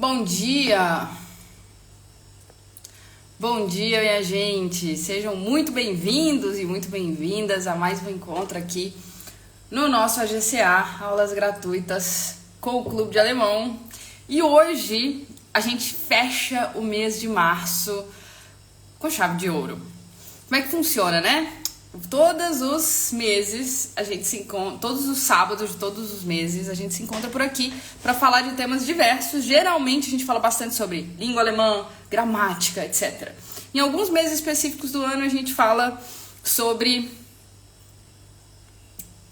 Bom dia! Bom dia, minha gente! Sejam muito bem-vindos e muito bem-vindas a mais um encontro aqui no nosso AGCA, aulas gratuitas com o Clube de Alemão. E hoje a gente fecha o mês de março com chave de ouro. Como é que funciona, né? Todos os meses a gente se encontra, todos os sábados de todos os meses a gente se encontra por aqui para falar de temas diversos. Geralmente a gente fala bastante sobre língua alemã, gramática, etc. Em alguns meses específicos do ano a gente fala sobre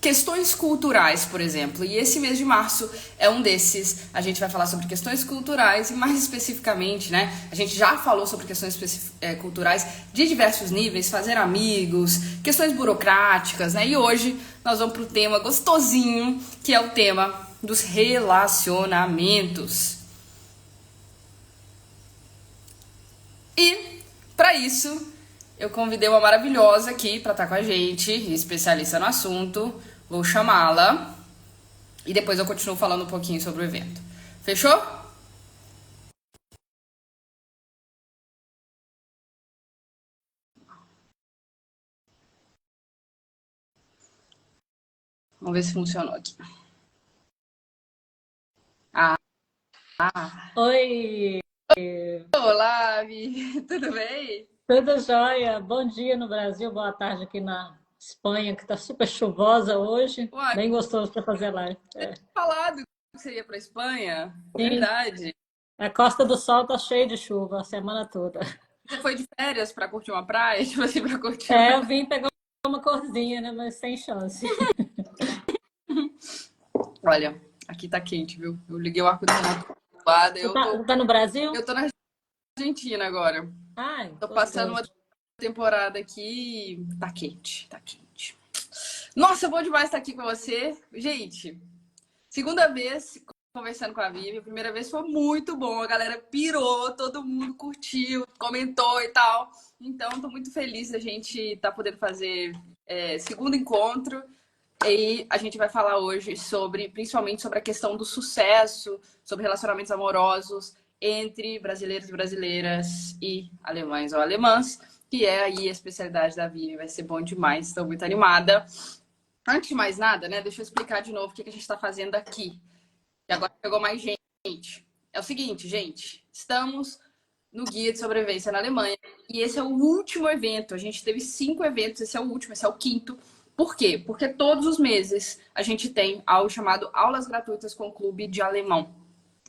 questões culturais, por exemplo, e esse mês de março é um desses. A gente vai falar sobre questões culturais e mais especificamente, né, a gente já falou sobre questões culturais de diversos níveis, fazer amigos, questões burocráticas, né, e hoje nós vamos para o tema gostosinho, que é o tema dos relacionamentos. E, para isso, eu convidei uma maravilhosa aqui para estar com a gente, especialista no assunto. Vou chamá-la e depois eu continuo falando um pouquinho sobre o evento. Fechou? Vamos ver se funcionou aqui. Oi, Olá, Vi. Tudo bem? tudo jóia? Bom dia no Brasil, boa tarde aqui na Espanha, que está super chuvosa hoje. Uai, Bem gostoso para fazer live. falado que você ia para Espanha? Sim, Verdade. a Costa do Sol tá cheia de chuva a semana toda. Você foi de férias para curtir uma praia? Tipo assim, para curtir É, uma... eu vim pegar uma corzinha, né? Mas sem chance. Olha, aqui tá quente, viu? Eu liguei o ar-condicionado. Você tá no Brasil? Eu tô na Argentina agora. Ai, Tô passando uma gostoso. temporada aqui. Tá quente, tá quente. Nossa, bom demais estar aqui com você. Gente, segunda vez conversando com a Vivi. A primeira vez foi muito bom. A galera pirou, todo mundo curtiu, comentou e tal. Então, tô muito feliz da gente estar podendo fazer segundo encontro. E a gente vai falar hoje sobre, principalmente sobre a questão do sucesso, sobre relacionamentos amorosos entre brasileiros e brasileiras e alemães ou alemãs, que é aí a especialidade da Vivi. Vai ser bom demais, estou muito animada. Antes de mais nada, né, deixa eu explicar de novo o que a gente está fazendo aqui. E agora chegou mais gente. É o seguinte, gente, estamos no Guia de Sobrevivência na Alemanha e esse é o último evento. A gente teve 5 eventos, esse é o último, esse é o quinto. Por quê? Porque todos os meses a gente tem algo chamado Aulas Gratuitas com o Clube de Alemão,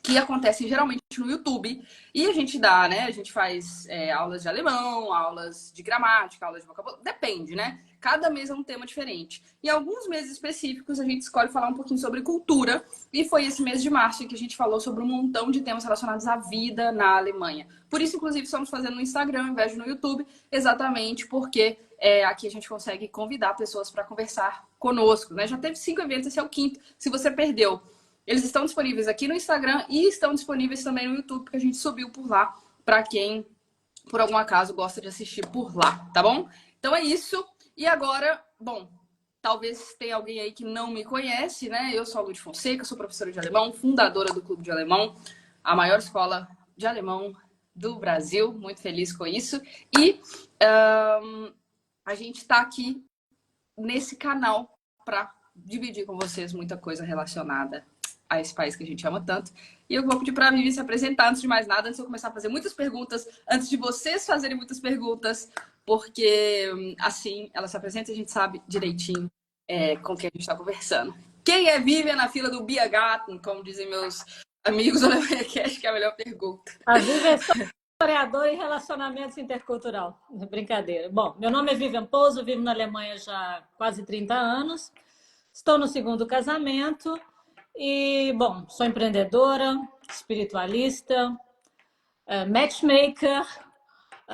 que acontecem geralmente no YouTube. E a gente dá, né? A gente faz aulas de alemão, aulas de gramática, aulas de vocabulário. Depende, né? Cada mês é um tema diferente. Em alguns meses específicos, a gente escolhe falar um pouquinho sobre cultura. E foi esse mês de março em que a gente falou sobre um montão de temas relacionados à vida na Alemanha. Por isso, inclusive, estamos fazendo no Instagram ao invés de no YouTube, exatamente porque aqui a gente consegue convidar pessoas para conversar conosco, né? Já teve 5 eventos, esse é o quinto. Se você perdeu, eles estão disponíveis aqui no Instagram e estão disponíveis também no YouTube, porque a gente subiu por lá para quem, por algum acaso, gosta de assistir por lá, tá bom? Então é isso. E agora, bom, talvez tenha alguém aí que não me conhece, né? Eu sou a Lud Fonseca, sou professora de alemão, fundadora do Clube de Alemão, a maior escola de alemão do Brasil. Muito feliz com isso. E a gente está aqui nesse canal para dividir com vocês muita coisa relacionada a esse país que a gente ama tanto. E eu vou pedir para a Vivi se apresentar antes de mais nada, antes de eu começar a fazer muitas perguntas, antes de vocês fazerem muitas perguntas, porque assim ela se apresenta e a gente sabe direitinho com quem a gente está conversando. Quem é Vivian na fila do Biergarten, como dizem meus amigos, que acho que é a melhor pergunta. A Vivi é historiadora em relacionamentos intercultural. Brincadeira. Bom, meu nome é Vivian Pouso, vivo na Alemanha já há quase 30 anos. Estou no segundo casamento. E, bom, sou empreendedora, espiritualista, matchmaker,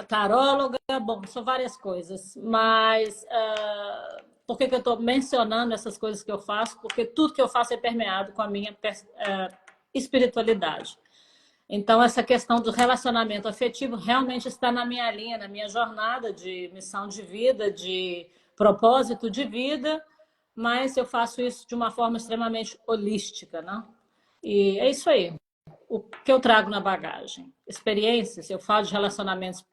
taróloga, bom, sou várias coisas. Mas por que eu estou mencionando essas coisas que eu faço? Porque tudo que eu faço é permeado com a minha espiritualidade. Então, essa questão do relacionamento afetivo realmente está na minha linha, na minha jornada de missão de vida, de propósito de vida, mas eu faço isso de uma forma extremamente holística, né? E é isso aí. o que eu trago na bagagem? Experiências, eu falo de relacionamentos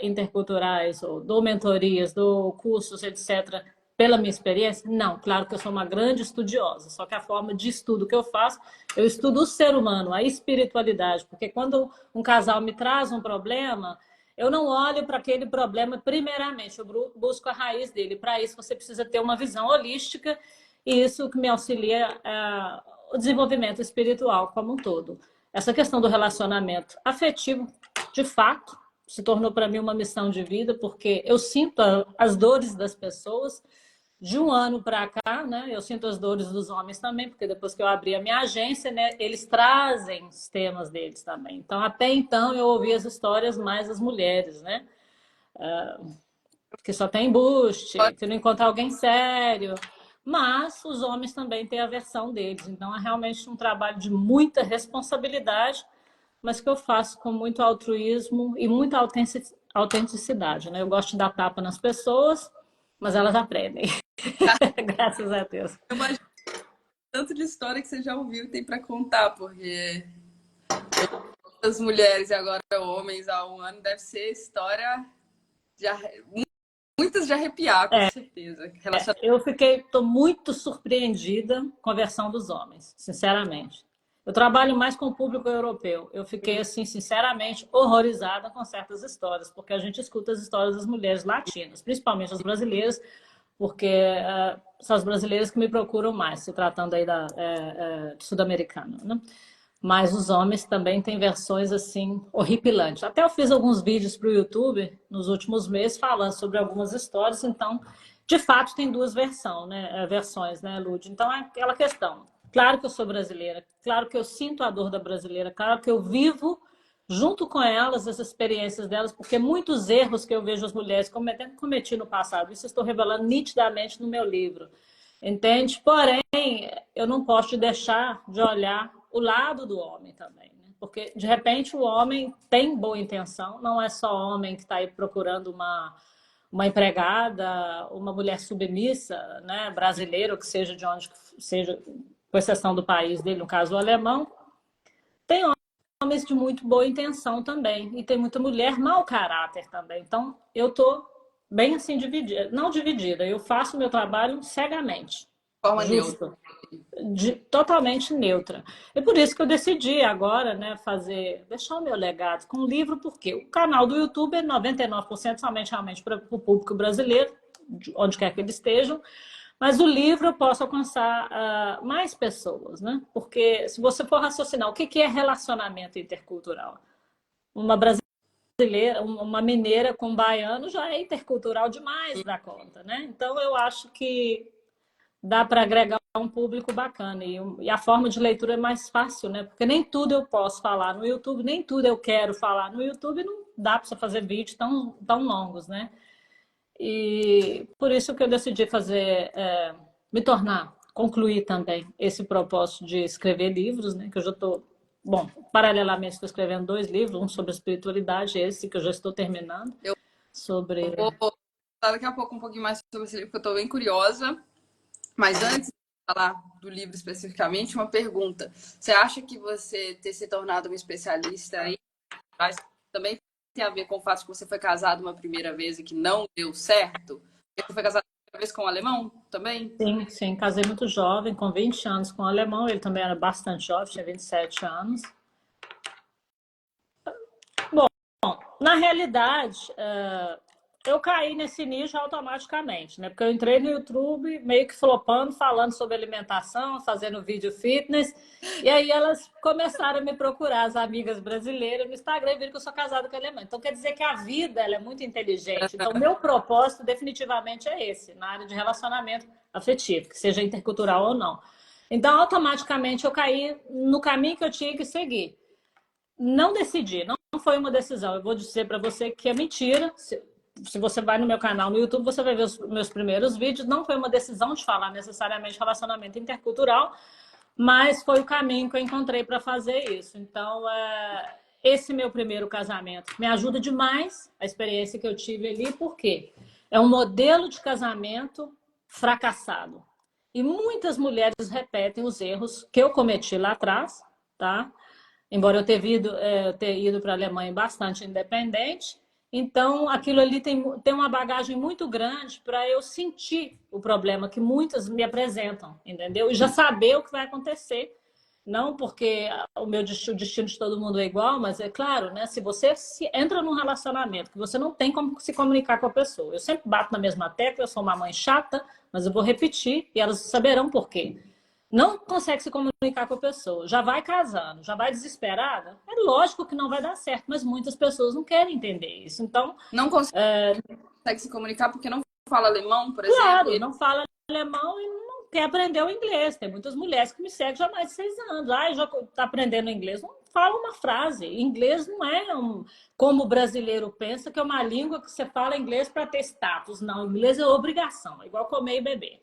interculturais, ou dou mentorias, dou cursos, etc., pela minha experiência? Não, claro que eu sou uma grande estudiosa, só que a forma de estudo que eu faço, eu estudo o ser humano, a espiritualidade, porque quando um casal me traz um problema, eu não olho para aquele problema primeiramente, eu busco a raiz dele. Para isso, você precisa ter uma visão holística, e isso que me auxilia o desenvolvimento espiritual como um todo. Essa questão do relacionamento afetivo, de fato, se tornou para mim uma missão de vida, porque eu sinto as dores das pessoas. De um ano para cá, né, eu sinto as dores dos homens também, porque depois que eu abri a minha agência, né, eles trazem os temas deles também. Então, até então, eu ouvi as histórias mais das mulheres, né? Que só tem embuste, que não encontra alguém sério. Mas os homens também têm a versão deles. Então, é realmente um trabalho de muita responsabilidade, mas que eu faço com muito altruísmo e muita autenticidade, né? Eu gosto de dar tapa nas pessoas, mas elas aprendem. Graças a Deus. Eu imagino tanto de história que você já ouviu e tem para contar, porque as mulheres e agora homens há um ano deve ser história de muitas de arrepiar, com certeza. Eu estou muito surpreendida com a versão dos homens, sinceramente. Eu trabalho mais com o público europeu. Eu fiquei, assim, sinceramente, horrorizada com certas histórias, porque a gente escuta as histórias das mulheres latinas, principalmente as brasileiras, porque são as brasileiras que me procuram mais, se tratando aí da sul-americana, né? Mas os homens também têm versões assim horripilantes. Até eu fiz alguns vídeos para o YouTube nos últimos meses falando sobre algumas histórias, então, de fato, tem duas versões, né, Lud? Então, é aquela questão. Claro que eu sou brasileira, claro que eu sinto a dor da brasileira, claro que eu vivo junto com elas as experiências delas, porque muitos erros que eu vejo as mulheres cometendo, cometi no passado, isso eu estou revelando nitidamente no meu livro, entende? Porém, eu não posso deixar de olhar o lado do homem também, né? Porque, de repente, o homem tem boa intenção, não é só homem que está aí procurando uma empregada, uma mulher submissa, né, brasileira, ou que seja de onde seja, com exceção do país dele, no caso o alemão, tem homens de muito boa intenção também, e tem muita mulher mau caráter também. Então, eu estou bem assim dividida, não dividida, eu faço meu trabalho cegamente, Forma justo, totalmente neutra. E por isso que eu decidi agora, né, deixar o meu legado com um livro, porque o canal do YouTube é 99% somente realmente para o público brasileiro, onde quer que eles estejam, mas o livro eu posso alcançar mais pessoas, né? Porque se você for raciocinar, o que é relacionamento intercultural? Uma brasileira, uma mineira com um baiano já é intercultural demais da conta, né? Então eu acho que dá para agregar um público bacana. E a forma de leitura é mais fácil, né? Porque nem tudo eu posso falar no YouTube, nem tudo eu quero falar no YouTube, não dá para você fazer vídeos tão longos, né? E por isso que eu decidi concluir também esse propósito de escrever livros, né? Que eu já estou, paralelamente estou escrevendo 2 livros, um sobre espiritualidade, esse que eu já estou terminando, sobre... Eu vou falar daqui a pouco um pouquinho mais sobre esse livro, porque eu estou bem curiosa. Mas antes de falar do livro especificamente, uma pergunta. Você acha que você ter se tornado uma especialista aí também tem a ver com o fato de que você foi casado uma primeira vez e que não deu certo? Você foi casado uma primeira vez com um alemão também? Sim, casei muito jovem, com 20 anos com um alemão, ele também era bastante jovem, tinha 27 anos. Bom, na realidade, eu caí nesse nicho automaticamente, né? Porque eu entrei no YouTube meio que flopando, falando sobre alimentação, fazendo vídeo fitness. E aí elas começaram a me procurar, as amigas brasileiras, no Instagram, e viram que eu sou casada com alemã. Então quer dizer que a vida ela é muito inteligente. Então meu propósito definitivamente é esse, na área de relacionamento afetivo, que seja intercultural ou não. Então automaticamente eu caí no caminho que eu tinha que seguir. Não decidi, não foi uma decisão. Eu vou dizer para você que é mentira. Se você vai no meu canal no YouTube, você vai ver os meus primeiros vídeos. Não foi uma decisão de falar necessariamente relacionamento intercultural, mas foi o caminho que eu encontrei para fazer isso. Então, esse meu primeiro casamento me ajuda demais, a experiência que eu tive ali, porque é um modelo de casamento fracassado. E muitas mulheres repetem os erros que eu cometi lá atrás, tá? embora eu ter ido para a Alemanha bastante independente. Então, aquilo ali tem uma bagagem muito grande para eu sentir o problema que muitas me apresentam, entendeu? E já saber o que vai acontecer. Não porque o destino de todo mundo é igual, mas é claro, né? Se você entra num relacionamento que você não tem como se comunicar com a pessoa. Eu sempre bato na mesma tecla, eu sou uma mãe chata, mas eu vou repetir e elas saberão por quê. Não consegue se comunicar com a pessoa, já vai casando, já vai desesperada, é lógico que não vai dar certo, mas muitas pessoas não querem entender isso. Então, Não consegue se comunicar porque não fala alemão, por exemplo. claro, não fala alemão e não quer aprender o inglês. Tem muitas mulheres que me seguem já há mais de 6 anos. Ah, já está aprendendo inglês. Não fala uma frase. Inglês não é como o brasileiro pensa, que é uma língua que você fala inglês para ter status. Não, inglês é obrigação, é igual comer e beber.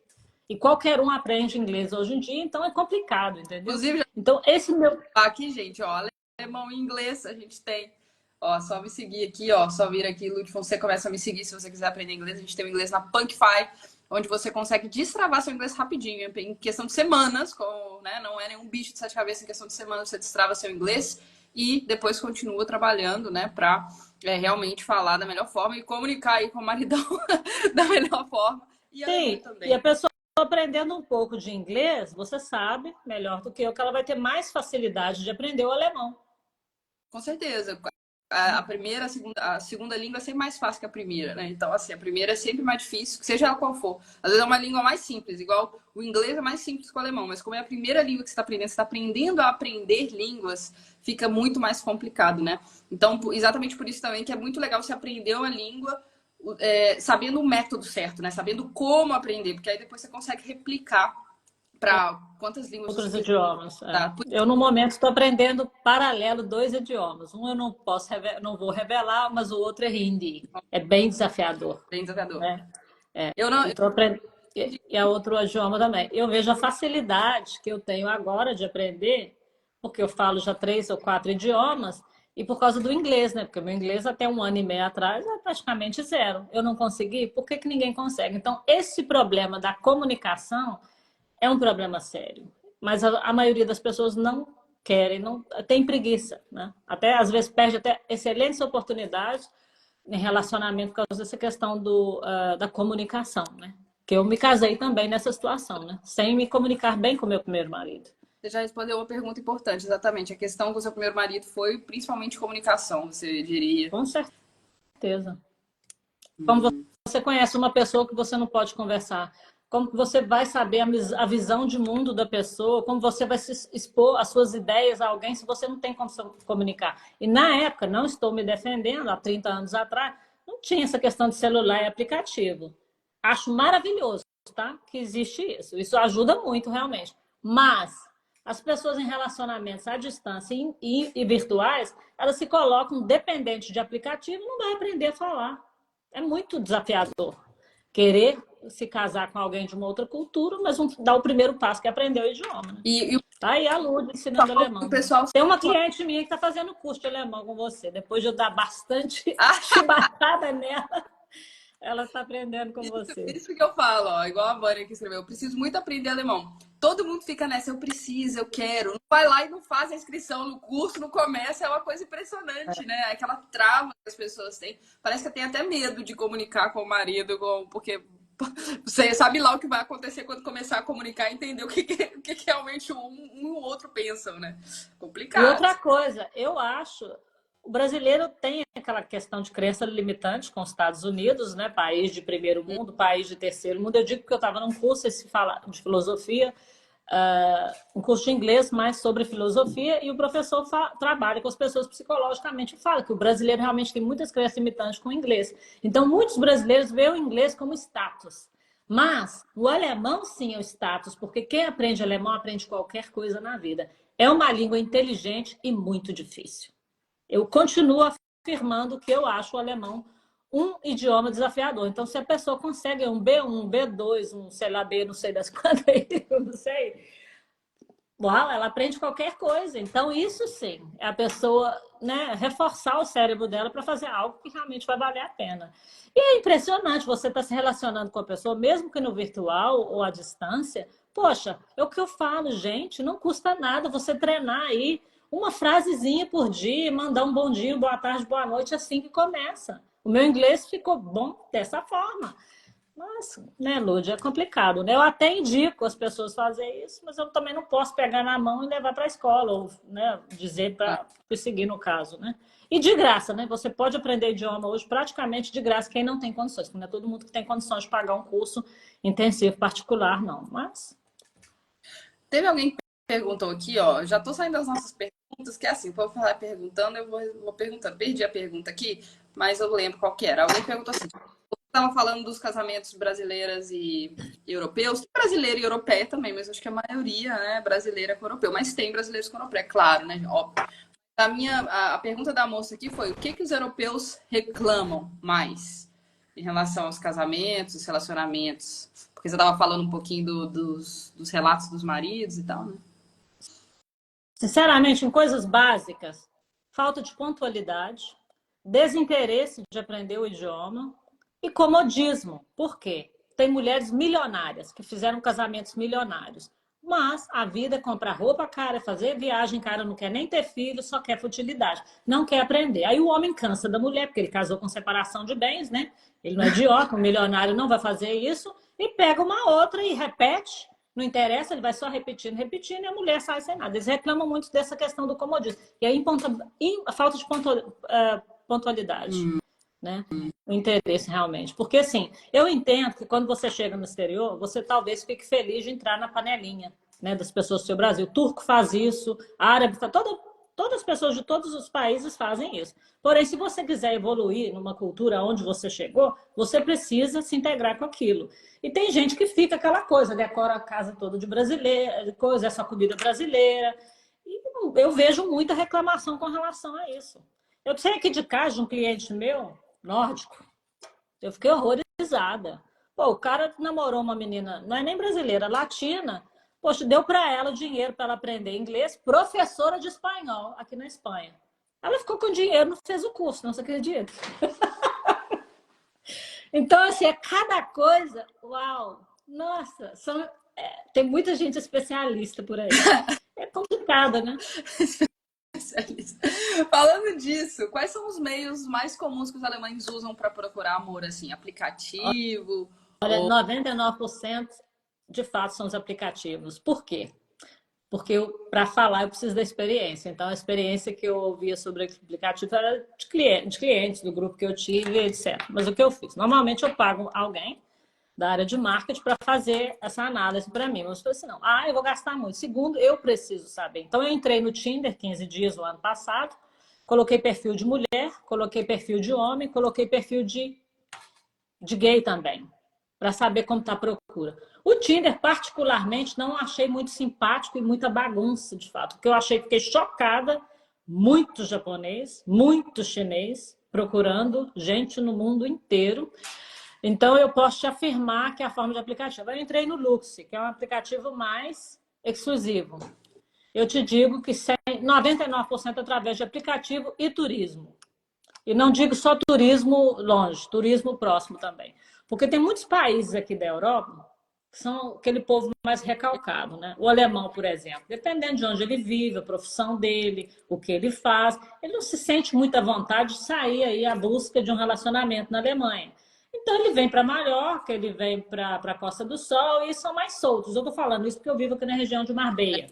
E qualquer um aprende inglês hoje em dia, então é complicado, entendeu? Inclusive, Então, esse meu. aqui, gente, ó, alemão e inglês a gente tem. Ó, só me seguir aqui, ó, só vir aqui, Lud Fonseca, começa a me seguir se você quiser aprender inglês. A gente tem o inglês na Punkify, onde você consegue destravar seu inglês rapidinho, em questão de semanas, né? Não é nenhum bicho de sete cabeças, em questão de semanas você destrava seu inglês e depois continua trabalhando, né, pra realmente falar da melhor forma e comunicar aí com o maridão da melhor forma. E Sim, também. e a pessoa aprendendo um pouco de inglês, você sabe, melhor do que eu, que ela vai ter mais facilidade de aprender o alemão. Com certeza. A primeira, a segunda língua é sempre mais fácil que a primeira, né? Então, assim, a primeira é sempre mais difícil, seja ela qual for. Às vezes é uma língua mais simples, igual o inglês é mais simples que o alemão, mas como é a primeira língua que você está aprendendo a aprender línguas, fica muito mais complicado, né? Então, exatamente por isso também que é muito legal você aprender uma língua sabendo o método certo, né? Sabendo como aprender, porque aí depois você consegue replicar para quantas línguas Outros você idiomas. tá. Eu, no momento, estou aprendendo paralelo 2 idiomas. Um eu não posso, não vou revelar, mas o outro é hindi. É bem desafiador. Bem desafiador. Né? Eu não. E, e é outro idioma também. Eu vejo a facilidade que eu tenho agora de aprender, porque eu falo já 3 ou 4 idiomas, e por causa do inglês, né? Porque o meu inglês até 1 ano e meio atrás é praticamente zero. Eu não consegui, por que que ninguém consegue? Então, esse problema da comunicação é um problema sério. Mas a maioria das pessoas não querem, não tem preguiça, né? Até às vezes perde até excelentes oportunidades em relacionamento por causa dessa questão da comunicação, né? Que eu me casei também nessa situação, né? Sem me comunicar bem com meu primeiro marido. Você já respondeu uma pergunta importante, exatamente. A questão com o seu primeiro marido foi principalmente comunicação, você diria. Com certeza. Como você conhece uma pessoa que você não pode conversar? Como você vai saber a visão de mundo da pessoa? Como você vai se expor as suas ideias a alguém se você não tem como se comunicar? E na época, não estou me defendendo, há 30 anos atrás, não tinha essa questão de celular e aplicativo. Acho maravilhoso, tá? Que existe isso. Isso ajuda muito, realmente. Mas as pessoas em relacionamentos à distância e virtuais, elas se colocam dependentes de aplicativo e não vai aprender a falar. É muito desafiador querer se casar com alguém de uma outra cultura, mas não dar o primeiro passo, que é aprender o idioma. Né? Tá aí a Lud ensinando alemão. O pessoal... Tem uma cliente minha que está fazendo curso de alemão com você. Depois de eu dar bastante chibatada nela, ela está aprendendo com você. Isso que eu falo, ó, igual a Vânia que escreveu. Eu preciso muito aprender alemão. Todo mundo fica nessa, eu preciso, eu quero. Não vai lá e não faz a inscrição no curso, não começa, é uma coisa impressionante, né? Aquela trava que as pessoas têm. Parece que tem até medo de comunicar com o marido, porque você sabe lá o que vai acontecer quando começar a comunicar e entender o que realmente um e o outro pensam, né? Complicado. E outra coisa, eu acho... O brasileiro tem aquela questão de crença limitante com os Estados Unidos, né? País de primeiro mundo, país de terceiro mundo. Eu digo que eu estava num curso de filosofia, um curso de inglês mais sobre filosofia, e o professor trabalha com as pessoas psicologicamente e fala que o brasileiro realmente tem muitas crenças limitantes com o inglês. Então, muitos brasileiros veem o inglês como status. Mas o alemão, sim, é o status, porque quem aprende alemão aprende qualquer coisa na vida. É uma língua inteligente e muito difícil. Eu continuo afirmando que eu acho o alemão um idioma desafiador. Então, se a pessoa consegue um B1, um B2, um, sei lá, B, não sei das quantas, eu não sei. Uau, ela aprende qualquer coisa. Então, isso sim, é a pessoa, né, reforçar o cérebro dela para fazer algo que realmente vai valer a pena. E é impressionante você estar se relacionando com a pessoa, mesmo que no virtual ou à distância. Poxa, é o que eu falo, gente, não custa nada você treinar aí uma frasezinha por dia, mandar um bom dia, boa tarde, boa noite, assim que começa. O meu inglês ficou bom dessa forma. Mas, né, Lúdia, é complicado, né? Eu até indico as pessoas fazerem isso, mas eu também não posso pegar na mão e levar para a escola, ou, né, dizer para seguir no caso, né? E de graça, né? Você pode aprender idioma hoje praticamente de graça, quem não tem condições, porque não é todo mundo que tem condições de pagar um curso intensivo particular, não. Mas Teve alguém que perguntou aqui, ó. Já tô saindo das nossas perguntas, que é assim, vou falar perguntando, vou perguntando. Perdi a pergunta aqui, mas eu lembro qual que era. Alguém perguntou assim: estava falando dos casamentos brasileiras e europeus. Tem brasileira e europeia também, mas acho que a maioria, né, é brasileira com europeu. Mas tem brasileiros com europeu, é claro, né? Óbvio. A pergunta da moça aqui foi: o que que os europeus reclamam mais em relação aos casamentos, os relacionamentos? Porque você estava falando um pouquinho dos relatos dos maridos e tal, né? sinceramente, em coisas básicas, falta de pontualidade, desinteresse de aprender o idioma e comodismo. Por quê? Tem mulheres milionárias que fizeram casamentos milionários, mas a vida é comprar roupa cara, fazer viagem cara, não quer nem ter filho, só quer futilidade, não quer aprender. Aí o homem cansa da mulher, porque ele casou com separação de bens, né? Ele não é idiota, um milionário não vai fazer isso, e pega uma outra e repete. Não interessa, ele vai só repetindo, repetindo, e a mulher sai sem nada. Eles reclamam muito dessa questão do comodismo. E aí, a falta de pontualidade, né? O interesse realmente. Porque, assim, eu entendo que quando você chega no exterior, você talvez fique feliz de entrar na panelinha, né, das pessoas do seu Brasil. O turco faz isso, árabe, todas as pessoas de todos os países fazem isso. Porém, se você quiser evoluir numa cultura onde você chegou, você precisa se integrar com aquilo. E tem gente que fica aquela coisa, decora a casa toda de brasileira, coisa, essa comida brasileira. E eu vejo muita reclamação com relação a isso. Eu sei aqui de casa de um cliente meu, nórdico, eu fiquei horrorizada. Pô, o cara namorou uma menina, não é nem brasileira, latina. Poxa, deu para ela dinheiro para ela aprender inglês, professora de espanhol aqui na Espanha. Ela ficou com dinheiro, não fez o curso, não se acredita? Então, assim, é cada coisa, uau, nossa, tem muita gente especialista por aí. É complicado, né? Falando disso, quais são os meios mais comuns que os alemães usam para procurar amor, assim? Aplicativo? Olha, 99% de fato são os aplicativos. Por quê? Porque para falar eu preciso da experiência. Então, a experiência que eu ouvia sobre o aplicativo era de clientes do grupo que eu tive, etc. Mas o que eu fiz? Normalmente eu pago alguém da área de marketing para fazer essa análise para mim. Mas eu falei assim, não, eu vou gastar muito. Segundo, eu preciso saber. Então, eu entrei no Tinder 15 dias no ano passado, coloquei perfil de mulher, coloquei perfil de homem, coloquei perfil de gay também, para saber como está a procura. O Tinder, particularmente, não achei muito simpático e muita bagunça, de fato. O que eu achei, fiquei chocada, muito japonês, muito chinês, procurando gente no mundo inteiro. Então, eu posso te afirmar que é a forma de aplicativo. Eu entrei no Luxi, que é um aplicativo mais exclusivo. Eu te digo que 99% através de aplicativo e turismo. E não digo só turismo longe, turismo próximo também. Porque tem muitos países aqui da Europa que são aquele povo mais recalcado, né? O alemão, por exemplo, dependendo de onde ele vive, a profissão dele, o que ele faz, ele não se sente muita vontade de sair aí à busca de um relacionamento na Alemanha. Então ele vem para Mallorca, ele vem para a Costa do Sol e são mais soltos. Eu estou falando isso porque eu vivo aqui na região de Marbella.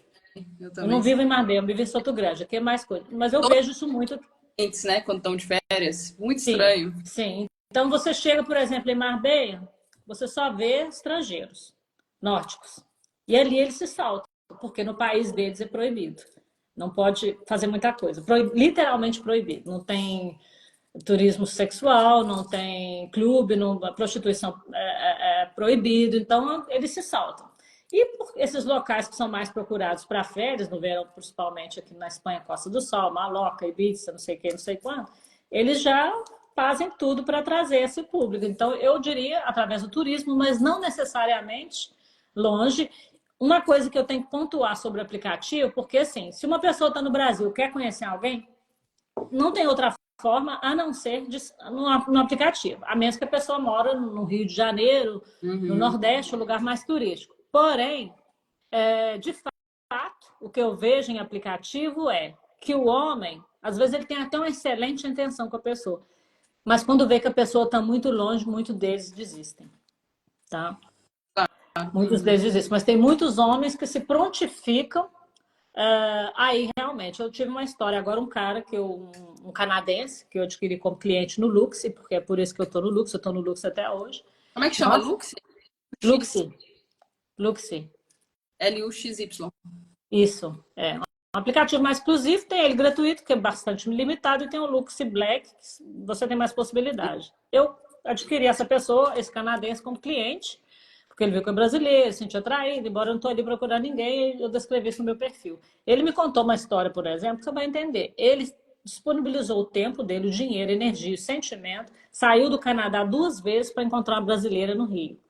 Eu não vivo em Marbella, eu vivo em Soto Grande, aqui é mais coisa. Mas eu vejo isso muito, né? Quando estão de férias. Muito sim, estranho. sim. Então você chega, por exemplo, em Marbella, você só vê estrangeiros, nórdicos. E ali eles se saltam, porque no país deles é proibido. Não pode fazer muita coisa. Literalmente proibido. Não tem turismo sexual, não tem clube, não, a prostituição é proibido. Então eles se saltam. E por esses locais que são mais procurados para férias, no verão, principalmente aqui na Espanha, Costa do Sol, Mallorca, Ibiza, não sei o que, não sei quanto, eles já fazem tudo para trazer esse público. Então, eu diria através do turismo, mas não necessariamente longe. Uma coisa que eu tenho que pontuar sobre o aplicativo, porque assim, se uma pessoa está no Brasil e quer conhecer alguém, não tem outra forma a não ser no aplicativo. A menos que a pessoa mora no Rio de Janeiro, no Nordeste, um lugar mais turístico. Porém, de fato, o que eu vejo em aplicativo é que o homem, às vezes ele tem até uma excelente intenção com a pessoa, mas quando vê que a pessoa está muito longe, muitos deles desistem, tá? Muitos deles desistem, mas tem muitos homens que se prontificam. Aí, realmente, eu tive uma história. Agora, um cara, um canadense, que eu adquiri como cliente no Luxi, porque é por isso que eu estou no Luxi, eu estou no Luxi até hoje. Como é que chama? Nossa, Lux? Luxi. Luxi. Luxy. Isso, é. Um aplicativo mais exclusivo, tem ele gratuito, que é bastante limitado, e tem o Luxi Black, que você tem mais possibilidade. Eu adquiri essa pessoa, esse canadense, como cliente, porque ele viu que é brasileiro, se sentiu atraído, embora eu não estou ali procurando ninguém, eu descrevi isso no meu perfil. Ele me contou uma história, por exemplo, que você vai entender. Ele disponibilizou o tempo dele, o dinheiro, a energia, o sentimento, saiu do Canadá 2 vezes para encontrar uma brasileira no Rio.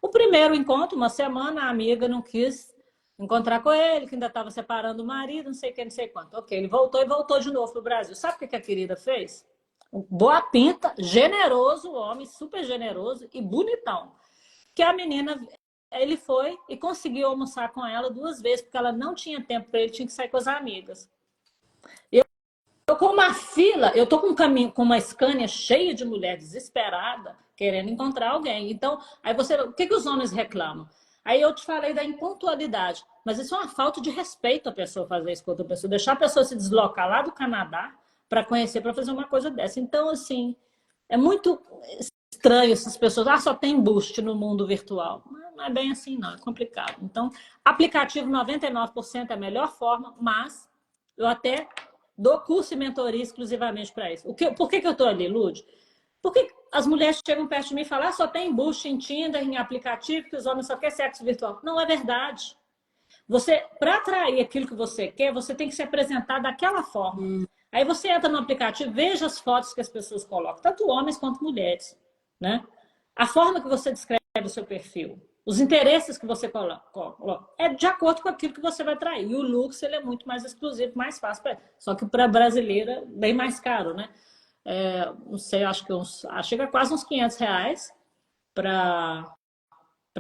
O primeiro encontro, uma semana, a amiga não quis encontrar com ele, que ainda estava separando o marido, não sei o que, não sei quanto. Ok, ele voltou e voltou de novo para o Brasil. Sabe o que a querida fez? Boa pinta, generoso, homem, super generoso e bonitão. Que a menina, ele foi e conseguiu almoçar com ela 2 vezes, porque ela não tinha tempo para ele, tinha que sair com as amigas. Eu com uma fila, eu tô com um caminho, com uma Scania cheia de mulher desesperada, querendo encontrar alguém. Então, aí o que os homens reclamam? Aí eu te falei da impontualidade, mas isso é uma falta de respeito a pessoa fazer isso com outra pessoa, deixar a pessoa se deslocar lá do Canadá para conhecer, para fazer uma coisa dessa. Então, assim, é muito estranho essas pessoas. Só tem embuste no mundo virtual. Não é bem assim, não. É complicado. Então, aplicativo 99% é a melhor forma, mas eu até dou curso e mentoria exclusivamente para isso. Por que eu estou ali, Lud? Porque as mulheres chegam perto de mim e falam só tem embuste em Tinder, em aplicativo, que os homens só querem sexo virtual. Não é verdade. Para atrair aquilo que você quer, você tem que se apresentar daquela forma. Aí você entra no aplicativo, veja as fotos que as pessoas colocam, tanto homens quanto mulheres, né? A forma que você descreve o seu perfil, os interesses que você coloca, é de acordo com aquilo que você vai atrair. E o Lux, ele é muito mais exclusivo, mais fácil, só que para brasileira, bem mais caro, né? Não sei, acho que chega a quase uns R$ 500 para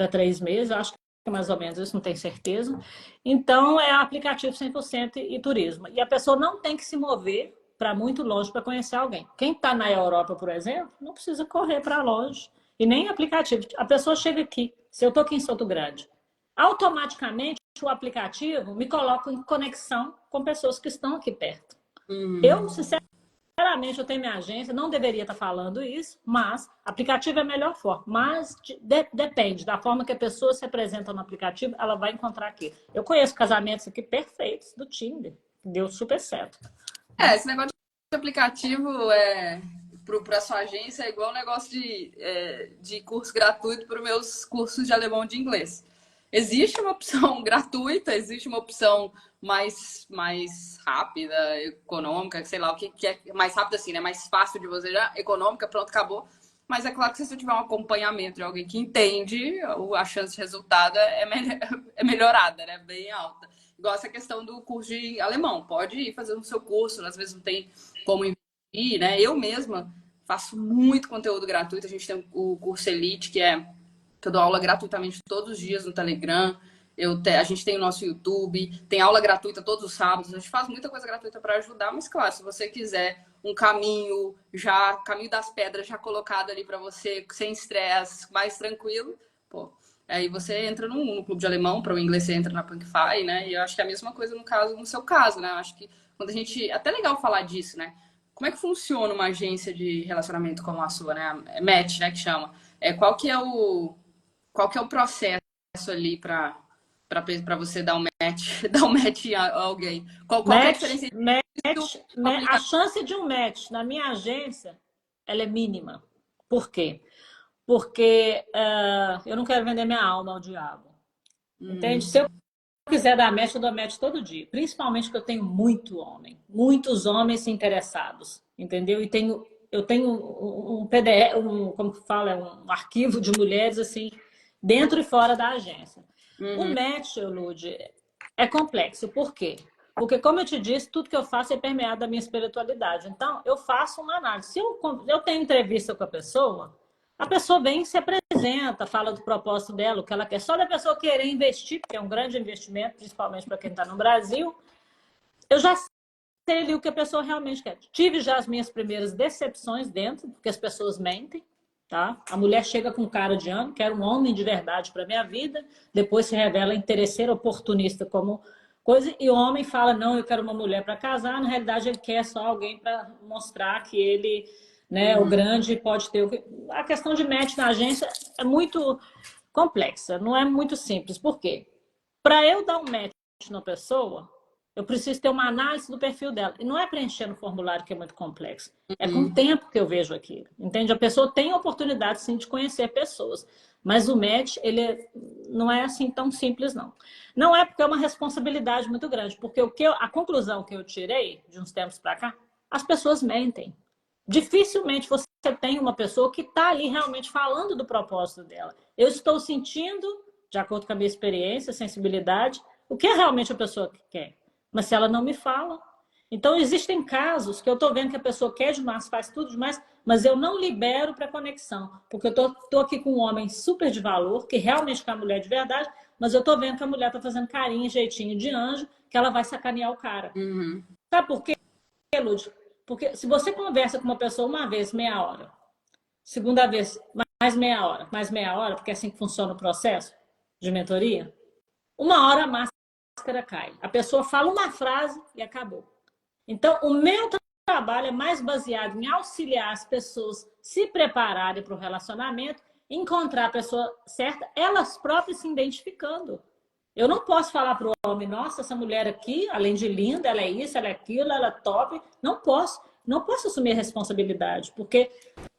3 meses, acho que é mais ou menos isso, não tenho certeza. Então, é aplicativo 100% e turismo. E a pessoa não tem que se mover para muito longe para conhecer alguém. Quem está na Europa, por exemplo, não precisa correr para longe. E nem aplicativo. A pessoa chega aqui. Se eu estou aqui em Souto Grande, automaticamente o aplicativo me coloca em conexão com pessoas que estão aqui perto. Eu, sinceramente, eu tenho minha agência, não deveria estar falando isso, mas aplicativo é a melhor forma. Mas depende da forma que a pessoa se apresenta no aplicativo, ela vai encontrar aqui. Eu conheço casamentos aqui perfeitos do Tinder, deu super certo. Esse negócio de aplicativo para sua agência é igual um negócio de curso gratuito para os meus cursos de alemão e de inglês. Existe uma opção gratuita, existe uma opção mais rápida, econômica, sei lá, o que é mais rápido assim, né? Mais fácil de você já, econômica, pronto, acabou. Mas é claro que se você tiver um acompanhamento de alguém que entende, a chance de resultado é melhorada, né? Bem alta. Igual essa questão do curso de alemão. Pode ir fazendo o seu curso, às vezes não tem como investir, né? Eu mesma faço muito conteúdo gratuito. A gente tem o curso Elite, que eu dou aula gratuitamente todos os dias no Telegram. A gente tem o nosso YouTube, tem aula gratuita todos os sábados. A gente faz muita coisa gratuita para ajudar, mas claro, se você quiser um caminho das pedras já colocado ali para você, sem estresse, mais tranquilo, pô, aí você entra no clube de alemão, para o inglês você entra na Punkify, né? E eu acho que é a mesma coisa no seu caso, né? Eu acho que quando a gente... Até legal falar disso, né? Como é que funciona uma agência de relacionamento como a sua, né? Match, né? Que chama. Qual que é o processo ali para você dar um match, dar um match a alguém? Qual que é a diferença A chance de um match na minha agência, ela é mínima. Por quê? Porque eu não quero vender minha alma ao diabo. Entende? Se eu quiser dar match, eu dou match todo dia. Principalmente porque eu tenho muitos homens interessados, entendeu? E eu tenho um PDF, como que fala, um arquivo de mulheres assim, dentro e fora da agência. O match, Lud, é complexo. Por quê? Porque, como eu te disse, tudo que eu faço é permeado da minha espiritualidade. Então, eu faço uma análise. Se eu tenho entrevista com a pessoa vem e se apresenta, fala do propósito dela, o que ela quer. Só da pessoa querer investir, porque é um grande investimento, principalmente para quem está no Brasil, eu já sei ali o que a pessoa realmente quer. Tive já as minhas primeiras decepções dentro, porque as pessoas mentem, tá? A mulher chega com cara de quero um homem de verdade para minha vida, depois se revela interesseira, oportunista como coisa, e o homem fala, não, eu quero uma mulher para casar, na realidade ele quer só alguém para mostrar que ele, né, o grande pode ter... A questão de match na agência é muito complexa, não é muito simples. Por quê? Para eu dar um match na pessoa, eu preciso ter uma análise do perfil dela. E não é preencher no formulário que é muito complexo. É com o tempo que eu vejo aquilo. Entende? A pessoa tem a oportunidade, sim, de conhecer pessoas. Mas o match, não é assim tão simples, não. Não é porque é uma responsabilidade muito grande. Porque a conclusão que eu tirei de uns tempos para cá, as pessoas mentem. Dificilmente você tem uma pessoa que está ali realmente falando do propósito dela. Eu estou sentindo, de acordo com a minha experiência, sensibilidade, o que é realmente a pessoa que quer. Mas se ela não me fala... Então, existem casos que eu estou vendo que a pessoa quer demais, faz tudo demais, mas eu não libero para conexão. Porque eu estou aqui com um homem super de valor, que realmente é uma mulher de verdade, mas eu estou vendo que a mulher está fazendo carinho, jeitinho de anjo, que ela vai sacanear o cara. Sabe por quê, Lúdio? Porque se você conversa com uma pessoa uma vez, meia hora, segunda vez, mais meia hora, porque é assim que funciona o processo de mentoria, uma hora a máscara cai. A pessoa fala uma frase e acabou. Então, o meu trabalho é mais baseado em auxiliar as pessoas se prepararem para o relacionamento, encontrar a pessoa certa, elas próprias se identificando. Eu não posso falar para o homem, nossa, essa mulher aqui, além de linda, ela é isso, ela é aquilo, ela é top. Não posso. Não posso assumir a responsabilidade, porque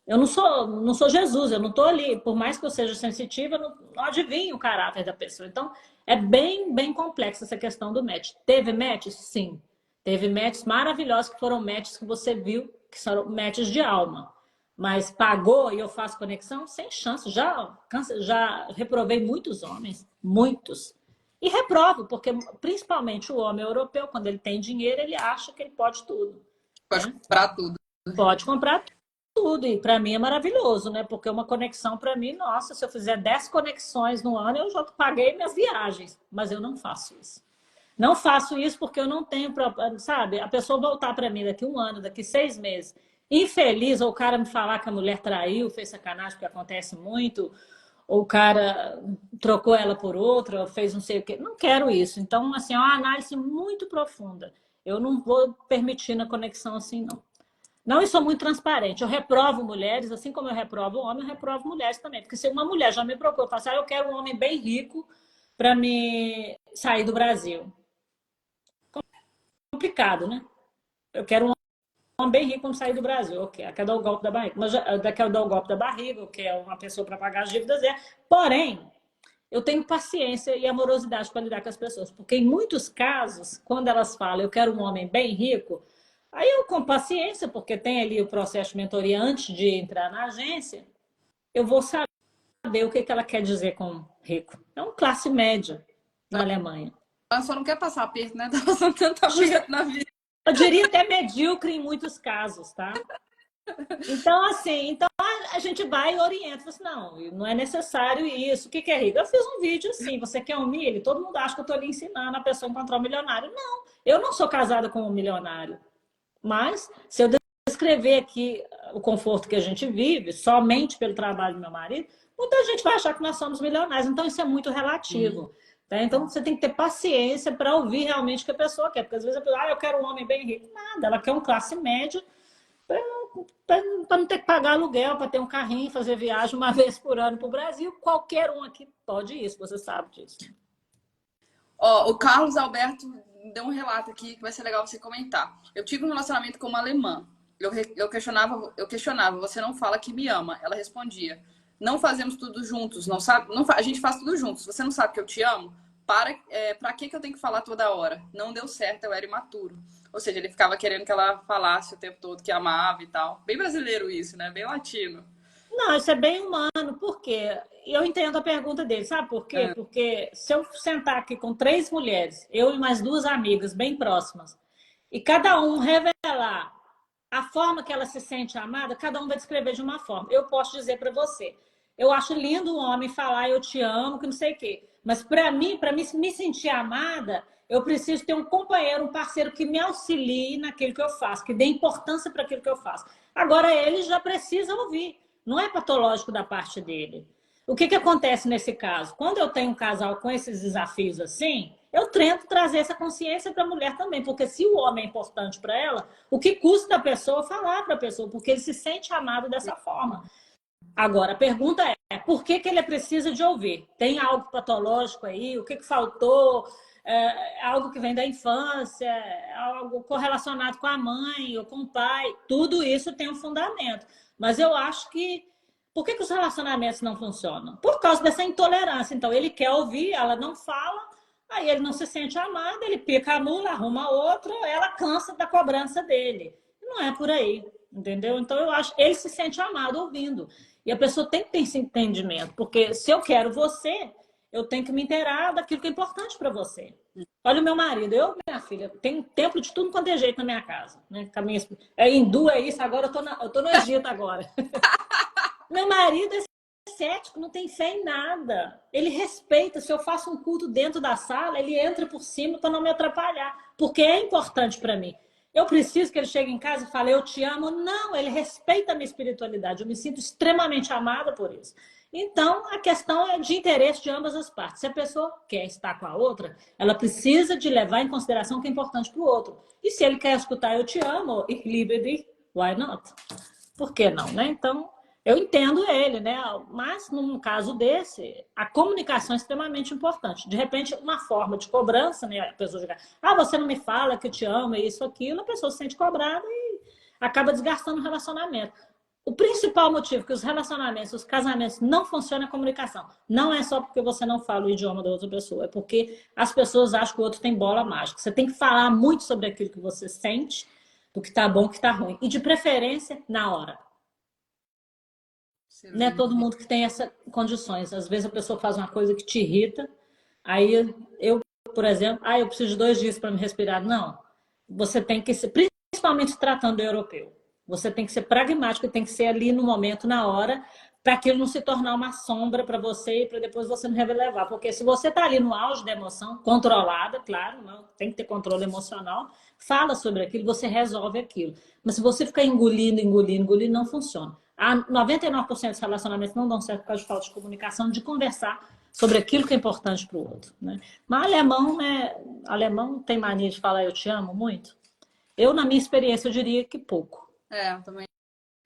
eu não sou Jesus, eu não estou ali. Por mais que eu seja sensitiva, eu não adivinho o caráter da pessoa. Então, é bem, bem complexa essa questão do match. Teve matches? Sim. Teve matches maravilhosos, que foram matches que você viu, que são matches de alma. Mas pagou e eu faço conexão? Sem chance. Já reprovei muitos homens, muitos. E reprovo, porque principalmente o homem europeu, quando ele tem dinheiro, ele acha que ele pode tudo. Pode comprar tudo. Pode comprar tudo. E para mim é maravilhoso, né? Porque uma conexão para mim, nossa, se eu fizer 10 conexões no ano, eu já paguei minhas viagens. Mas eu não faço isso. Não faço isso porque eu não tenho, sabe? A pessoa voltar para mim daqui um ano, daqui 6 meses, infeliz, ou o cara me falar que a mulher traiu, fez sacanagem, porque acontece muito, ou o cara trocou ela por outra, ou fez não sei o quê. Não quero isso. Então, assim, é uma análise muito profunda. Eu não vou permitir na conexão assim, não. Não, e sou muito transparente. Eu reprovo mulheres, assim como eu reprovo homem, eu reprovo mulheres também. Porque se uma mulher já me procura e fala assim, eu quero um homem bem rico para me sair do Brasil. Complicado, né? Eu quero um homem bem rico para sair do Brasil. Ok, quer dar o golpe da barriga. Mas quero dar o golpe da barriga, eu quero uma pessoa para pagar as dívidas. Porém, eu tenho paciência e amorosidade para lidar com as pessoas. Porque em muitos casos, quando elas falam, eu quero um homem bem rico, aí eu, com paciência, porque tem ali o processo de mentoria antes de entrar na agência, eu vou saber o que ela quer dizer com rico. É uma classe média na Alemanha. Ela só não quer passar aperto, né? Tá passando tanto aperto na vida. Eu diria até medíocre em muitos casos, tá? Então, assim, a gente vai e orienta. Assim, não é necessário isso. O que é rico? Eu fiz um vídeo assim, você quer um milho? Todo mundo acha que eu estou ali ensinando a pessoa a encontrar um milionário. Não, eu não sou casada com um milionário. Mas, se eu descrever aqui o conforto que a gente vive, somente pelo trabalho do meu marido, muita gente vai achar que nós somos milionários. Então, isso é muito relativo. Tá? Então, você tem que ter paciência para ouvir realmente o que a pessoa quer. Porque, às vezes, a pessoa, eu quero um homem bem rico. Nada, ela quer um classe média para não ter que pagar aluguel, para ter um carrinho, fazer viagem uma vez por ano para o Brasil. Qualquer um aqui pode isso, você sabe disso. Ó, o Carlos Alberto deu um relato aqui que vai ser legal você comentar. Eu tive um relacionamento com uma alemã. Eu questionava, você não fala que me ama. Ela respondia, não fazemos tudo juntos, não sabe? A gente faz tudo juntos. Você não sabe que eu te amo? Pra que eu tenho que falar toda hora? Não deu certo, eu era imaturo. Ou seja, ele ficava querendo que ela falasse o tempo todo que amava e tal. Bem brasileiro isso, né? Bem latino. Não, isso é bem humano. Por quê? Eu entendo a pergunta dele. Sabe por quê? Porque se eu sentar aqui com 3 mulheres, eu e mais 2 amigas bem próximas, e cada um revelar a forma que ela se sente amada, cada um vai descrever de uma forma. Eu posso dizer para você, eu acho lindo um homem falar eu te amo, que não sei o quê. Mas para mim me sentir amada, Eu preciso ter um companheiro, um parceiro que me auxilie naquilo que eu faço, que dê importância para aquilo que eu faço. Agora, ele já precisa ouvir. Não é patológico da parte dele. O que acontece nesse caso? Quando eu tenho um casal com esses desafios assim, eu tento trazer essa consciência para a mulher também, porque se o homem é importante para ela, o que custa a pessoa falar para a pessoa, porque ele se sente amado dessa forma. Agora, a pergunta por que ele precisa de ouvir? Tem algo patológico aí? O que faltou? É algo que vem da infância? É algo correlacionado com a mãe ou com o pai? Tudo isso tem um fundamento. Mas eu acho que... Por que os relacionamentos não funcionam? Por causa dessa intolerância. Então, ele quer ouvir, ela não fala, aí ele não se sente amado, ele pica a mula, arruma outra, ela cansa da cobrança dele. Não é por aí, entendeu? Então, eu acho que ele se sente amado ouvindo. E a pessoa tem que ter esse entendimento, porque se eu quero você, eu tenho que me inteirar daquilo que é importante para você. Olha o meu marido, minha filha, tem templo de tudo quanto é jeito na minha casa. Né? É hindu, é isso, agora eu tô no Egito agora. Meu marido é cético, não tem fé em nada. Ele respeita, se eu faço um culto dentro da sala, ele entra por cima para não me atrapalhar, porque é importante para mim. Eu preciso que ele chegue em casa e fale, eu te amo. Não, ele respeita a minha espiritualidade. Eu me sinto extremamente amada por isso. Então, a questão é de interesse de ambas as partes. Se a pessoa quer estar com a outra, ela precisa de levar em consideração o que é importante para o outro. E se ele quer escutar, eu te amo, ich liebe dich, why not? Por que não, né? Então, eu entendo ele, né? Mas, num caso desse, a comunicação é extremamente importante. De repente, uma forma de cobrança, né? A pessoa diga, você não me fala que eu te amo, isso, aquilo, a pessoa se sente cobrada e acaba desgastando o relacionamento. O principal motivo que os relacionamentos, os casamentos não funcionam é a comunicação. Não é só porque você não fala o idioma da outra pessoa, é porque as pessoas acham que o outro tem bola mágica. Você tem que falar muito sobre aquilo que você sente, do que tá bom, do que tá ruim. E de preferência, na hora. Não é todo mundo que tem essas condições. Às vezes a pessoa faz uma coisa que te irrita, aí eu, por exemplo, eu preciso de 2 dias para me respirar. Não. Você tem que ser, principalmente se tratando do europeu, você tem que ser pragmático, tem que ser ali no momento, na hora, para aquilo não se tornar uma sombra para você e para depois você não relevar. Porque se você está ali no auge da emoção, controlada, claro, não, tem que ter controle emocional, fala sobre aquilo, você resolve aquilo. Mas se você ficar engolindo, não funciona. 99% dos relacionamentos não dão certo por causa de falta de comunicação, de conversar sobre aquilo que é importante para o outro. Né? Mas alemão, né? Alemão tem mania de falar eu te amo muito. Eu, na minha experiência, eu diria que pouco. Eu também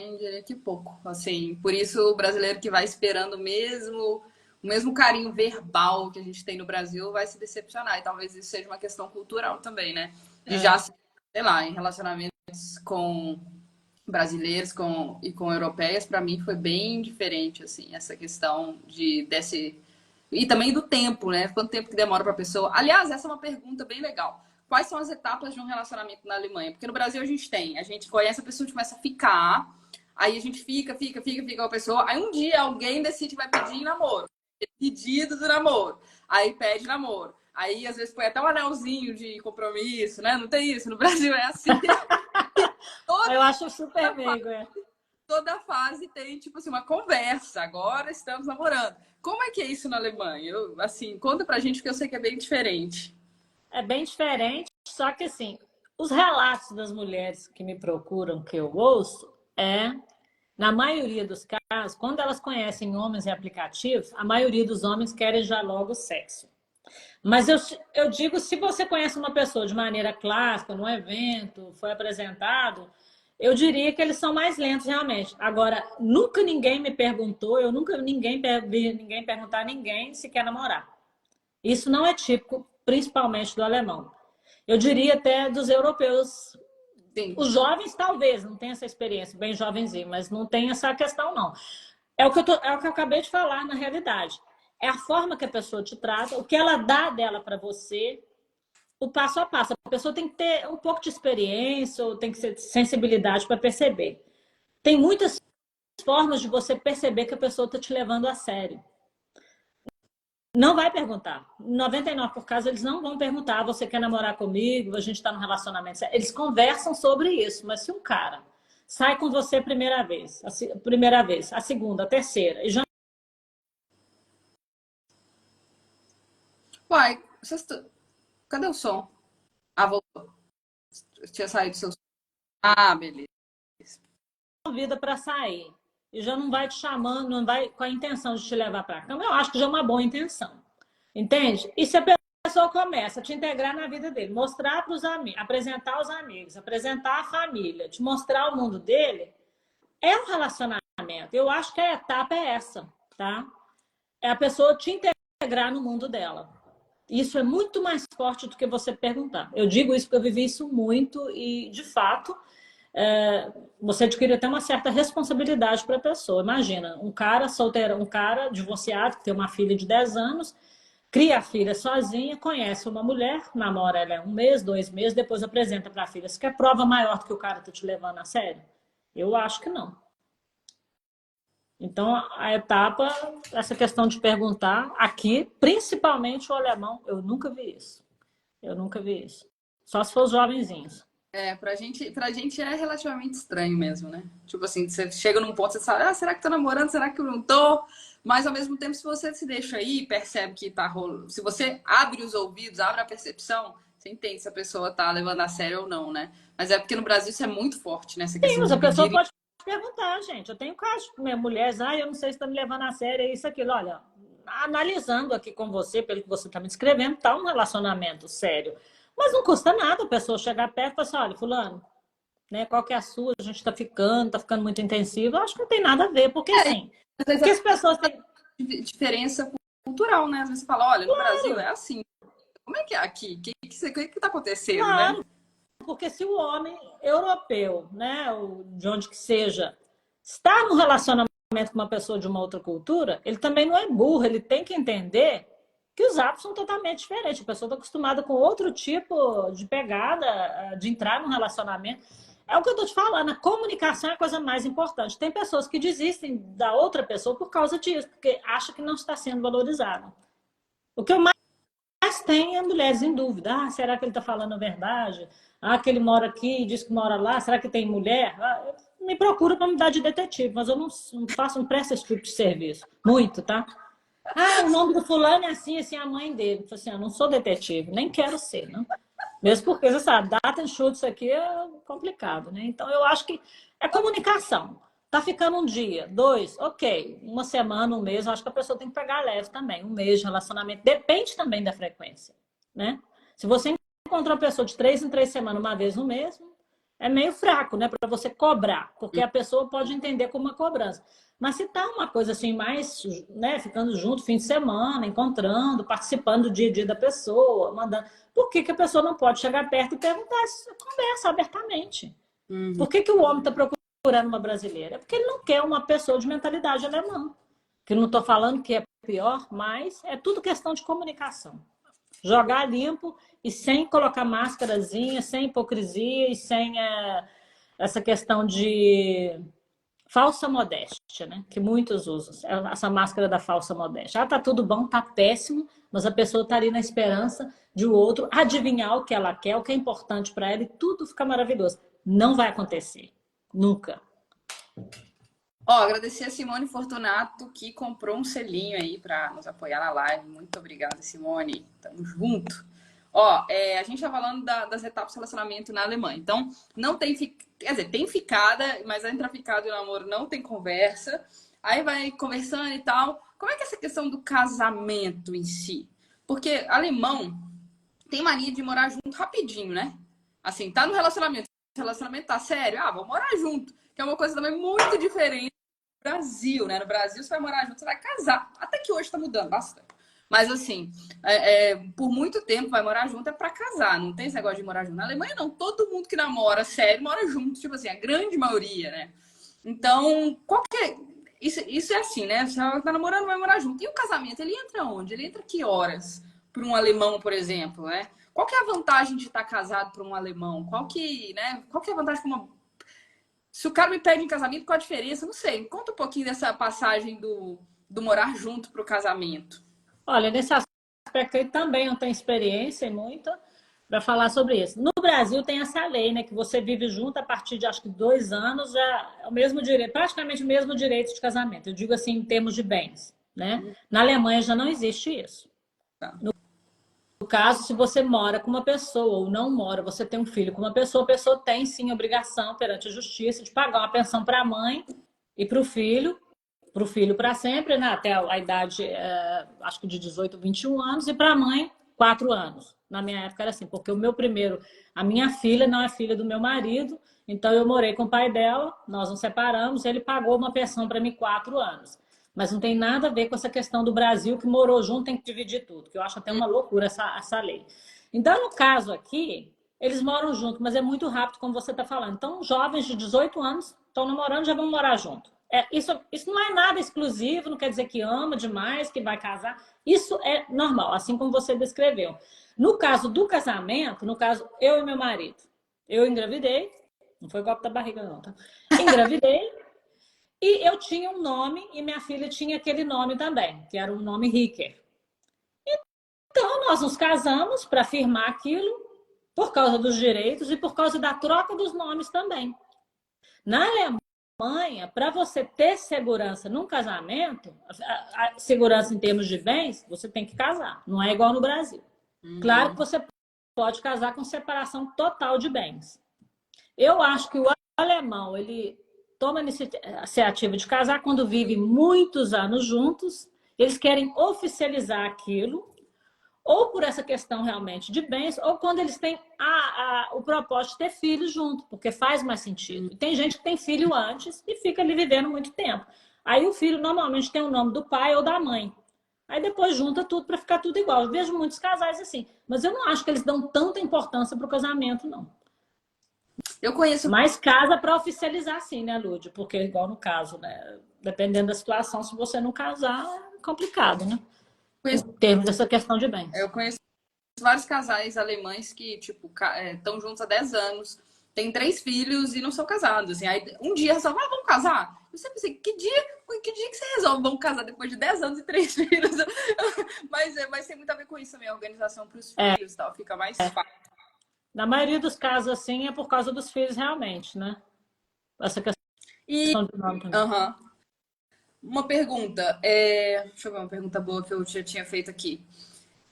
diria que pouco. Assim, por isso o brasileiro que vai esperando o mesmo carinho verbal que a gente tem no Brasil vai se decepcionar. E talvez isso seja uma questão cultural também, né? De já, sei lá, em relacionamentos com brasileiros e com europeias, para mim foi bem diferente, assim, essa questão desse... E também do tempo, né? Quanto tempo que demora para a pessoa... Aliás, essa é uma pergunta bem legal. Quais são as etapas de um relacionamento na Alemanha? Porque no Brasil a gente conhece a pessoa, a gente começa a ficar, aí a gente fica com a pessoa, aí um dia alguém decide que vai pedir namoro. Pedido do namoro. Aí pede namoro. Aí às vezes põe até um anelzinho de compromisso, né? Não tem isso? No Brasil é assim. Eu acho super meigo, Toda fase tem, tipo assim, uma conversa. Agora estamos namorando. Como é que é isso na Alemanha? Assim, conta pra gente, porque eu sei que é bem diferente. É bem diferente, só que assim, os relatos das mulheres que me procuram, que eu ouço, na maioria dos casos, quando elas conhecem homens em aplicativos, a maioria dos homens querem já logo sexo. Mas eu digo, se você conhece uma pessoa de maneira clássica, num evento, foi apresentado, eu diria que eles são mais lentos realmente. Agora, nunca ninguém me perguntou, eu nunca vi ninguém perguntar a ninguém se quer namorar. Isso não é típico, principalmente do alemão. Eu diria até dos europeus. Sim. Os jovens talvez não tenham essa experiência, bem jovenzinho, mas não tem essa questão não. É o que eu acabei de falar na realidade. É a forma que a pessoa te trata, o que ela dá dela para você, o passo a passo. A pessoa tem que ter um pouco de experiência, ou tem que ter sensibilidade para perceber. Tem muitas formas de você perceber que a pessoa está te levando a sério. Não vai perguntar. 99 por causa eles não vão perguntar, você quer namorar comigo, a gente está no relacionamento. Eles conversam sobre isso, mas se um cara sai com você a primeira vez, a segunda, a terceira, e já... Uai, Cadê o som? Ah, voltou. Tinha saído do seu som. Ah, beleza. Convida para sair e já não vai te chamando, não vai com a intenção de te levar para a cama, eu acho que já é uma boa intenção. Entende? E se a pessoa começa a te integrar na vida dele, mostrar para os amigos, apresentar os amigos, apresentar a família, te mostrar o mundo dele, é um relacionamento. Eu acho que a etapa é essa, tá? É a pessoa te integrar no mundo dela. Isso é muito mais forte do que você perguntar. Eu digo isso porque eu vivi isso muito e, de fato, você adquire até uma certa responsabilidade para a pessoa. Imagina, um cara solteiro, um cara divorciado, que tem uma filha de 10 anos, cria a filha sozinha, conhece uma mulher, namora ela 1 mês, 2 meses, depois apresenta para a filha. Isso quer prova maior do que o cara tá te levando a sério? Eu acho que não. Então, a etapa, essa questão de perguntar, aqui, principalmente o alemão, eu nunca vi isso. Eu nunca vi isso. Só se for os jovenzinhos. Pra gente é relativamente estranho mesmo, né? Tipo assim, você chega num ponto, você sabe, ah, será que tô namorando? Será que eu não tô? Mas ao mesmo tempo, se você se deixa aí, percebe que tá rolando. Se você abre os ouvidos, abre a percepção, você entende se a pessoa tá levando a sério ou não, né? Mas é porque no Brasil isso é muito forte, né? Essa Sim, questão mas de a pessoa pedir. pode perguntar, gente. Eu tenho casos com minha mulher, eu não sei se está me levando a sério, é isso, aquilo. Olha, analisando aqui com você, pelo que você está me descrevendo, tá um relacionamento sério. Mas não custa nada a pessoa chegar perto e falar assim, olha, fulano, né, qual que é a sua? A gente está ficando muito intensivo. Eu acho que não tem nada a ver, porque assim, Às vezes que as pessoas têm... diferença cultural, né? Às vezes você fala, olha, no Brasil é assim. Como é que é aqui? O que tá acontecendo, né? Claro, porque se o homem europeu, né, de onde que seja, está no relacionamento com uma pessoa de uma outra cultura, ele também não é burro, ele tem que entender que os hábitos são totalmente diferentes. A pessoa está acostumada com outro tipo de pegada, de entrar num relacionamento. É o que eu estou te falando, a comunicação é a coisa mais importante. Tem pessoas que desistem da outra pessoa por causa disso, porque acham que não está sendo valorizado. O que eu mais tem é mulheres em dúvida. Ah, será que ele está falando a verdade? Ah, que ele mora aqui e diz que mora lá. Será que tem mulher? Ah, me procura para me dar de detetive, mas eu não faço, não presto esse tipo de serviço. Muito, tá? Ah, o nome do fulano é assim, assim, a mãe dele. Eu assim, eu não sou detetive, nem quero ser, não. Mesmo porque, você sabe, data enxuta isso aqui é complicado, né? Então, eu acho que é comunicação. Tá ficando um dia, 2, ok. Uma semana, 1 mês, eu acho que a pessoa tem que pegar leve também. 1 mês de relacionamento. Depende também da frequência, né? Se você encontra uma pessoa de 3 em 3 semanas, uma vez no mês, é meio fraco, né? Para você cobrar. Porque a pessoa pode entender como uma cobrança. Mas se tá uma coisa assim, mais, né? Ficando junto, fim de semana, encontrando, participando do dia a dia da pessoa, mandando. Por que que a pessoa não pode chegar perto e perguntar? Conversa abertamente. Por que que o homem está procurando uma brasileira? É porque ele não quer uma pessoa de mentalidade alemã. Que eu não estou falando que é pior, mas é tudo questão de comunicação. Jogar limpo e sem colocar máscarazinha, sem hipocrisia e sem essa questão de falsa modéstia, né? Que muitos usam. Essa máscara da falsa modéstia. Ah, tá tudo bom, tá péssimo, mas a pessoa tá ali na esperança de o outro adivinhar o que ela quer, o que é importante para ela e tudo fica maravilhoso. Não vai acontecer. Nunca. Ó, agradecer a Simone Fortunato, que comprou um selinho aí para nos apoiar na live. Muito obrigada, Simone. Tamo junto. Ó, a gente tá falando das etapas do relacionamento na Alemanha. Então, não tem... Quer dizer, tem ficada, mas entre a ficada e o namoro não tem conversa. Aí vai conversando e tal. Como é que é essa questão do casamento em si? Porque alemão tem mania de morar junto rapidinho, né? Assim, tá no relacionamento. O relacionamento tá sério? Ah, vamos morar junto. Que é uma coisa também muito diferente do Brasil, né? No Brasil, você vai morar junto, você vai casar. Até que hoje tá mudando bastante. Mas assim, por muito tempo vai morar junto é pra casar. Não tem esse negócio de morar junto. Na Alemanha, não. Todo mundo que namora sério mora junto. Tipo assim, a grande maioria, né? Então, qual que é... Isso é assim, né? Você tá namorando, vai morar junto. E o casamento, ele entra onde? Ele entra que horas? Para um alemão, por exemplo, né? Qual que é a vantagem de estar casado para um alemão? Qual que é a vantagem para uma... Se o cara me pede em casamento, qual a diferença? Não sei. Conta um pouquinho dessa passagem do morar junto para o casamento. Olha, nesse aspecto aí também eu tenho experiência e muita para falar sobre isso. No Brasil tem essa lei, né, que você vive junto a partir de acho que 2 anos, já é o mesmo direito, praticamente o mesmo direito de casamento. Eu digo assim em termos de bens, né? Na Alemanha já não existe isso. Tá. No caso, se você mora com uma pessoa ou não mora, você tem um filho com uma pessoa, a pessoa tem sim obrigação perante a justiça de pagar uma pensão para a mãe e para o filho para sempre, né? Até a idade, acho que de 18, 21 anos, e para a mãe, 4 anos. Na minha época era assim, porque a minha filha não é filha do meu marido, então eu morei com o pai dela, nós nos separamos, ele pagou uma pensão para mim 4 anos. Mas não tem nada a ver com essa questão do Brasil, que morou junto, tem que dividir tudo, que eu acho até uma loucura essa lei. Então, no caso aqui, eles moram junto, mas é muito rápido, como você está falando. Então, jovens de 18 anos estão namorando, já vão morar junto. Isso não é nada exclusivo, não quer dizer que ama demais, que vai casar. Isso é normal, assim como você descreveu. No caso do casamento, no caso, eu e meu marido, eu engravidei, não foi golpe da barriga não, tá? Engravidei, e eu tinha um nome e minha filha tinha aquele nome também, que era o nome Ricker. Então, nós nos casamos para firmar aquilo por causa dos direitos e por causa da troca dos nomes também. Na Alemanha, para você ter segurança num casamento, a segurança em termos de bens, você tem que casar. Não é igual no Brasil. Claro que você pode casar com separação total de bens. Eu acho que o alemão, ele toma a iniciativa de casar quando vive muitos anos juntos, eles querem oficializar aquilo, ou por essa questão realmente de bens, ou quando eles têm o propósito de ter filhos junto, porque faz mais sentido. Tem gente que tem filho antes e fica ali vivendo muito tempo. Aí o filho normalmente tem o nome do pai ou da mãe. Aí depois junta tudo para ficar tudo igual. Eu vejo muitos casais assim, mas eu não acho que eles dão tanta importância para o casamento, não. Eu conheço. Mas casa para oficializar sim, né, Lúdia? Porque igual no caso, né? Dependendo da situação, se você não casar, é complicado, né? Em termos dessa questão de bens. Eu conheço vários casais alemães que, tipo, estão juntos há 10 anos, têm 3 filhos e não são casados. Assim, aí um dia resolve, vamos casar? Eu sempre pensei, que dia que você resolve vamos casar depois de 10 anos e 3 filhos? Mas tem muito a ver com isso também, a organização para os filhos e tal, fica mais fácil. Na maioria dos casos, assim, é por causa dos filhos realmente, né? Essa questão do nome também. Uma pergunta, deixa eu ver uma pergunta boa que eu já tinha feito aqui.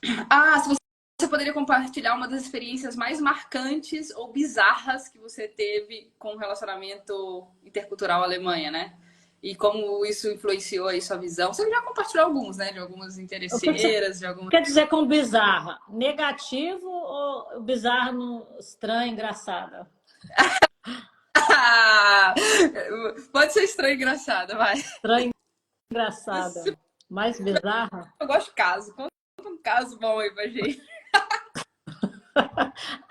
Se você poderia compartilhar uma das experiências mais marcantes ou bizarras que você teve com o relacionamento intercultural Alemanha, né? E como isso influenciou aí sua visão. Você já compartilhou alguns, né? De algumas interesseiras, de algumas... Quer dizer com bizarra? Negativo ou bizarro no estranho, engraçada? Pode ser estranho e engraçada, vai. Estranho, engraçada. Mais bizarra? Eu gosto de caso. Conta um caso bom aí pra gente.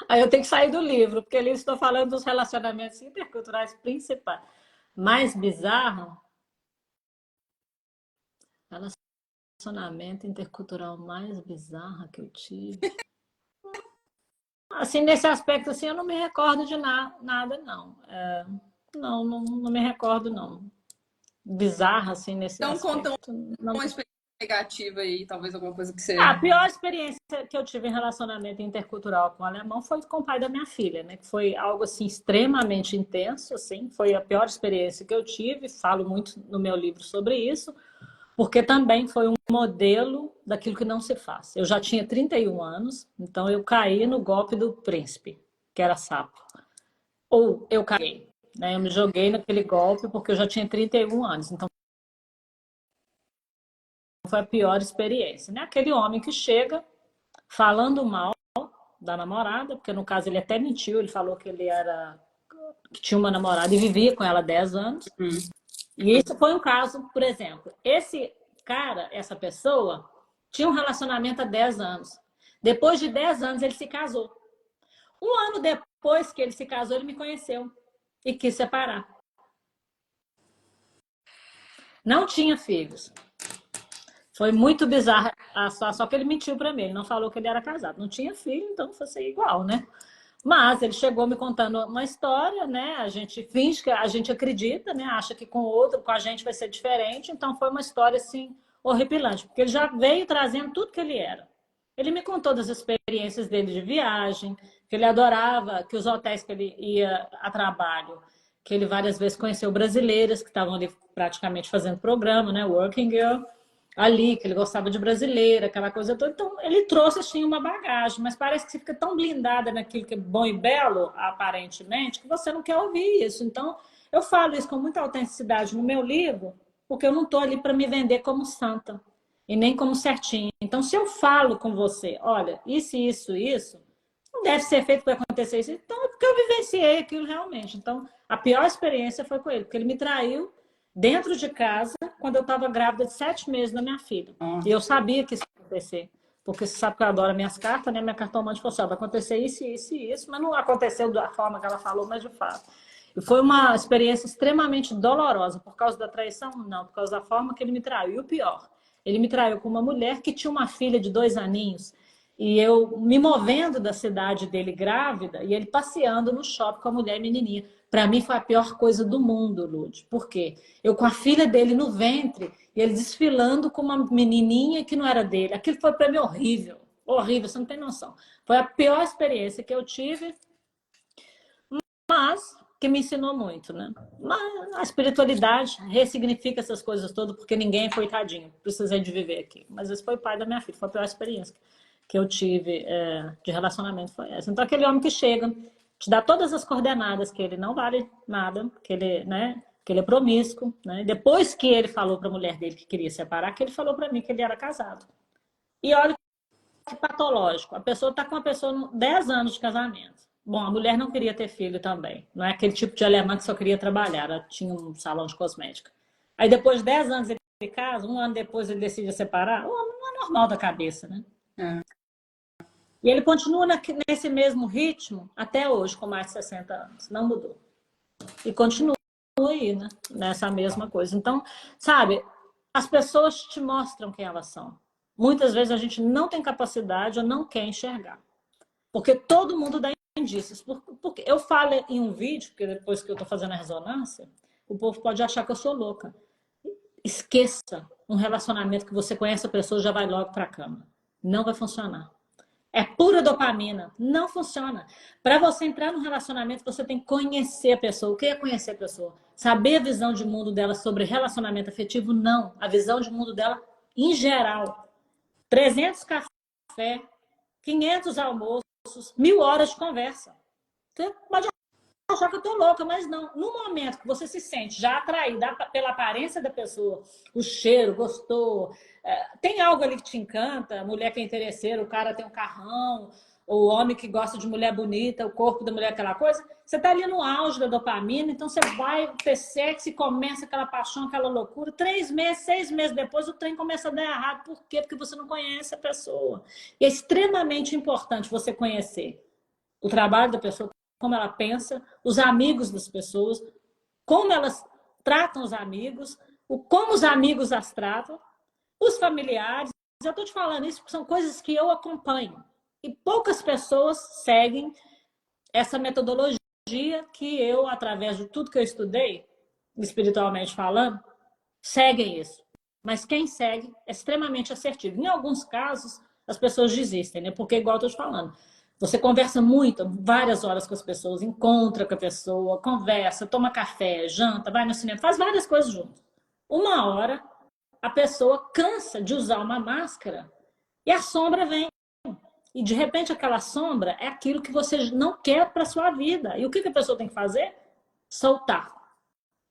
Aí eu tenho que sair do livro, porque ali estou falando dos relacionamentos interculturais principais. Mais bizarro? Relacionamento intercultural mais bizarro que eu tive. Assim, nesse aspecto, assim, eu não me recordo de nada, não. Não me recordo, não. Bizarra, assim, nesse aspecto. Então, conta uma experiência negativa aí, talvez alguma coisa que você... A pior experiência que eu tive em relacionamento intercultural com o alemão foi com o pai da minha filha, né? Que foi algo, assim, extremamente intenso, assim. Foi a pior experiência que eu tive. Falo muito no meu livro sobre isso. Porque também foi um modelo daquilo que não se faz. Eu já tinha 31 anos, então eu caí no golpe do príncipe, que era sapo. Ou eu caí, né? Eu me joguei naquele golpe porque eu já tinha 31 anos. Então foi a pior experiência, né? Aquele homem que chega falando mal da namorada, porque no caso ele até mentiu, ele falou que que tinha uma namorada e vivia com ela há 10 anos. E isso foi um caso, por exemplo, esse cara, essa pessoa, tinha um relacionamento há 10 anos. Depois de 10 anos, ele se casou. Um ano depois que ele se casou, ele me conheceu e quis separar. Não tinha filhos. Foi muito bizarro, só que ele mentiu para mim, ele não falou que ele era casado. Não tinha filho, então fosse igual, né? Mas ele chegou me contando uma história, né? A gente finge que a gente acredita, né? Acha que com o outro, com a gente vai ser diferente. Então foi uma história assim horripilante, porque ele já veio trazendo tudo que ele era. Ele me contou das experiências dele de viagem, que ele adorava, que os hotéis que ele ia a trabalho, que ele várias vezes conheceu brasileiras que estavam ali praticamente fazendo programa, né? Working Girl. ali, que ele gostava de brasileira, aquela coisa toda. Então, ele trouxe, assim, uma bagagem, mas parece que você fica tão blindada naquilo que é bom e belo, aparentemente, que você não quer ouvir isso. Então, eu falo isso com muita autenticidade no meu livro, porque eu não estou ali para me vender como santa e nem como certinha. Então, se eu falo com você, olha, isso, não deve ser feito para acontecer isso, então é porque eu vivenciei aquilo realmente. Então, a pior experiência foi com ele, porque ele me traiu dentro de casa, quando eu estava grávida de 7 meses da minha filha. E eu sabia que isso ia acontecer. Porque você sabe que eu adoro minhas cartas, né? Minha cartomante falou assim, vai acontecer isso, isso e isso, mas não aconteceu da forma que ela falou, mas de fato. E foi uma experiência extremamente dolorosa. Por causa da traição? Não, por causa da forma que ele me traiu. E o pior, ele me traiu com uma mulher que tinha uma filha de 2 aninhos. E eu me movendo da cidade dele grávida e ele passeando no shopping com a mulher menininha. Para mim foi a pior coisa do mundo, Lud. Por quê? Eu com a filha dele no ventre e ele desfilando com uma menininha que não era dele. Aquilo foi para mim horrível. Horrível, você não tem noção. Foi a pior experiência que eu tive, mas que me ensinou muito, né? Mas a espiritualidade ressignifica essas coisas todas, porque ninguém foi tadinho. Precisei de viver aqui. Mas esse foi o pai da minha filha, foi a pior experiência que eu tive de relacionamento foi essa. Então, aquele homem que chega, te dá todas as coordenadas, que ele não vale nada, que ele, né, que ele é promíscuo, né? Depois que ele falou para a mulher dele que queria separar, que ele falou para mim que ele era casado. E olha que patológico, a pessoa está com a pessoa 10 anos de casamento. Bom, a mulher não queria ter filho também. Não é aquele tipo de alemã que só queria trabalhar, ela tinha um salão de cosmética. Aí depois de 10 anos ele casa, um ano depois ele decide separar. Não é normal da cabeça, né? É. E ele continua nesse mesmo ritmo até hoje, com mais de 60 anos. Não mudou. E continua aí, né? Nessa mesma coisa. Então, sabe, as pessoas te mostram quem elas são. Muitas vezes a gente não tem capacidade ou não quer enxergar. Porque todo mundo dá indícios. Porque eu falo em um vídeo, porque depois que eu estou fazendo a ressonância, o povo pode achar que eu sou louca. Esqueça um relacionamento que você conhece a pessoa e já vai logo para a cama. Não vai funcionar. É pura dopamina. Não funciona. Para você entrar num relacionamento, você tem que conhecer a pessoa. O que é conhecer a pessoa? Saber a visão de mundo dela sobre relacionamento afetivo? Não. A visão de mundo dela em geral. 300 café, 500 almoços, 1000 horas de conversa. Você pode achar que eu tô louca, mas não. No momento que você se sente já atraída pela aparência da pessoa, o cheiro, gostou, tem algo ali que te encanta, a mulher que é interesseira, o cara tem um carrão, o homem que gosta de mulher bonita, o corpo da mulher, aquela coisa, você tá ali no auge da dopamina, então você vai ter sexo e começa aquela paixão, aquela loucura. 3 meses, 6 meses depois, o trem começa a dar errado. Por quê? Porque você não conhece a pessoa. E é extremamente importante você conhecer o trabalho da pessoa, como ela pensa, os amigos das pessoas, como elas tratam os amigos, como os amigos as tratam, os familiares. Eu estou te falando isso porque são coisas que eu acompanho. E poucas pessoas seguem essa metodologia que eu, através de tudo que eu estudei, espiritualmente falando, seguem isso. Mas quem segue é extremamente assertivo. Em alguns casos, as pessoas desistem, né? Porque, igual eu estou te falando, você conversa muito, várias horas com as pessoas, encontra com a pessoa, conversa, toma café, janta, vai no cinema, faz várias coisas junto. Uma hora, a pessoa cansa de usar uma máscara e a sombra vem. E, de repente, aquela sombra é aquilo que você não quer para sua vida. E o que a pessoa tem que fazer? Soltar.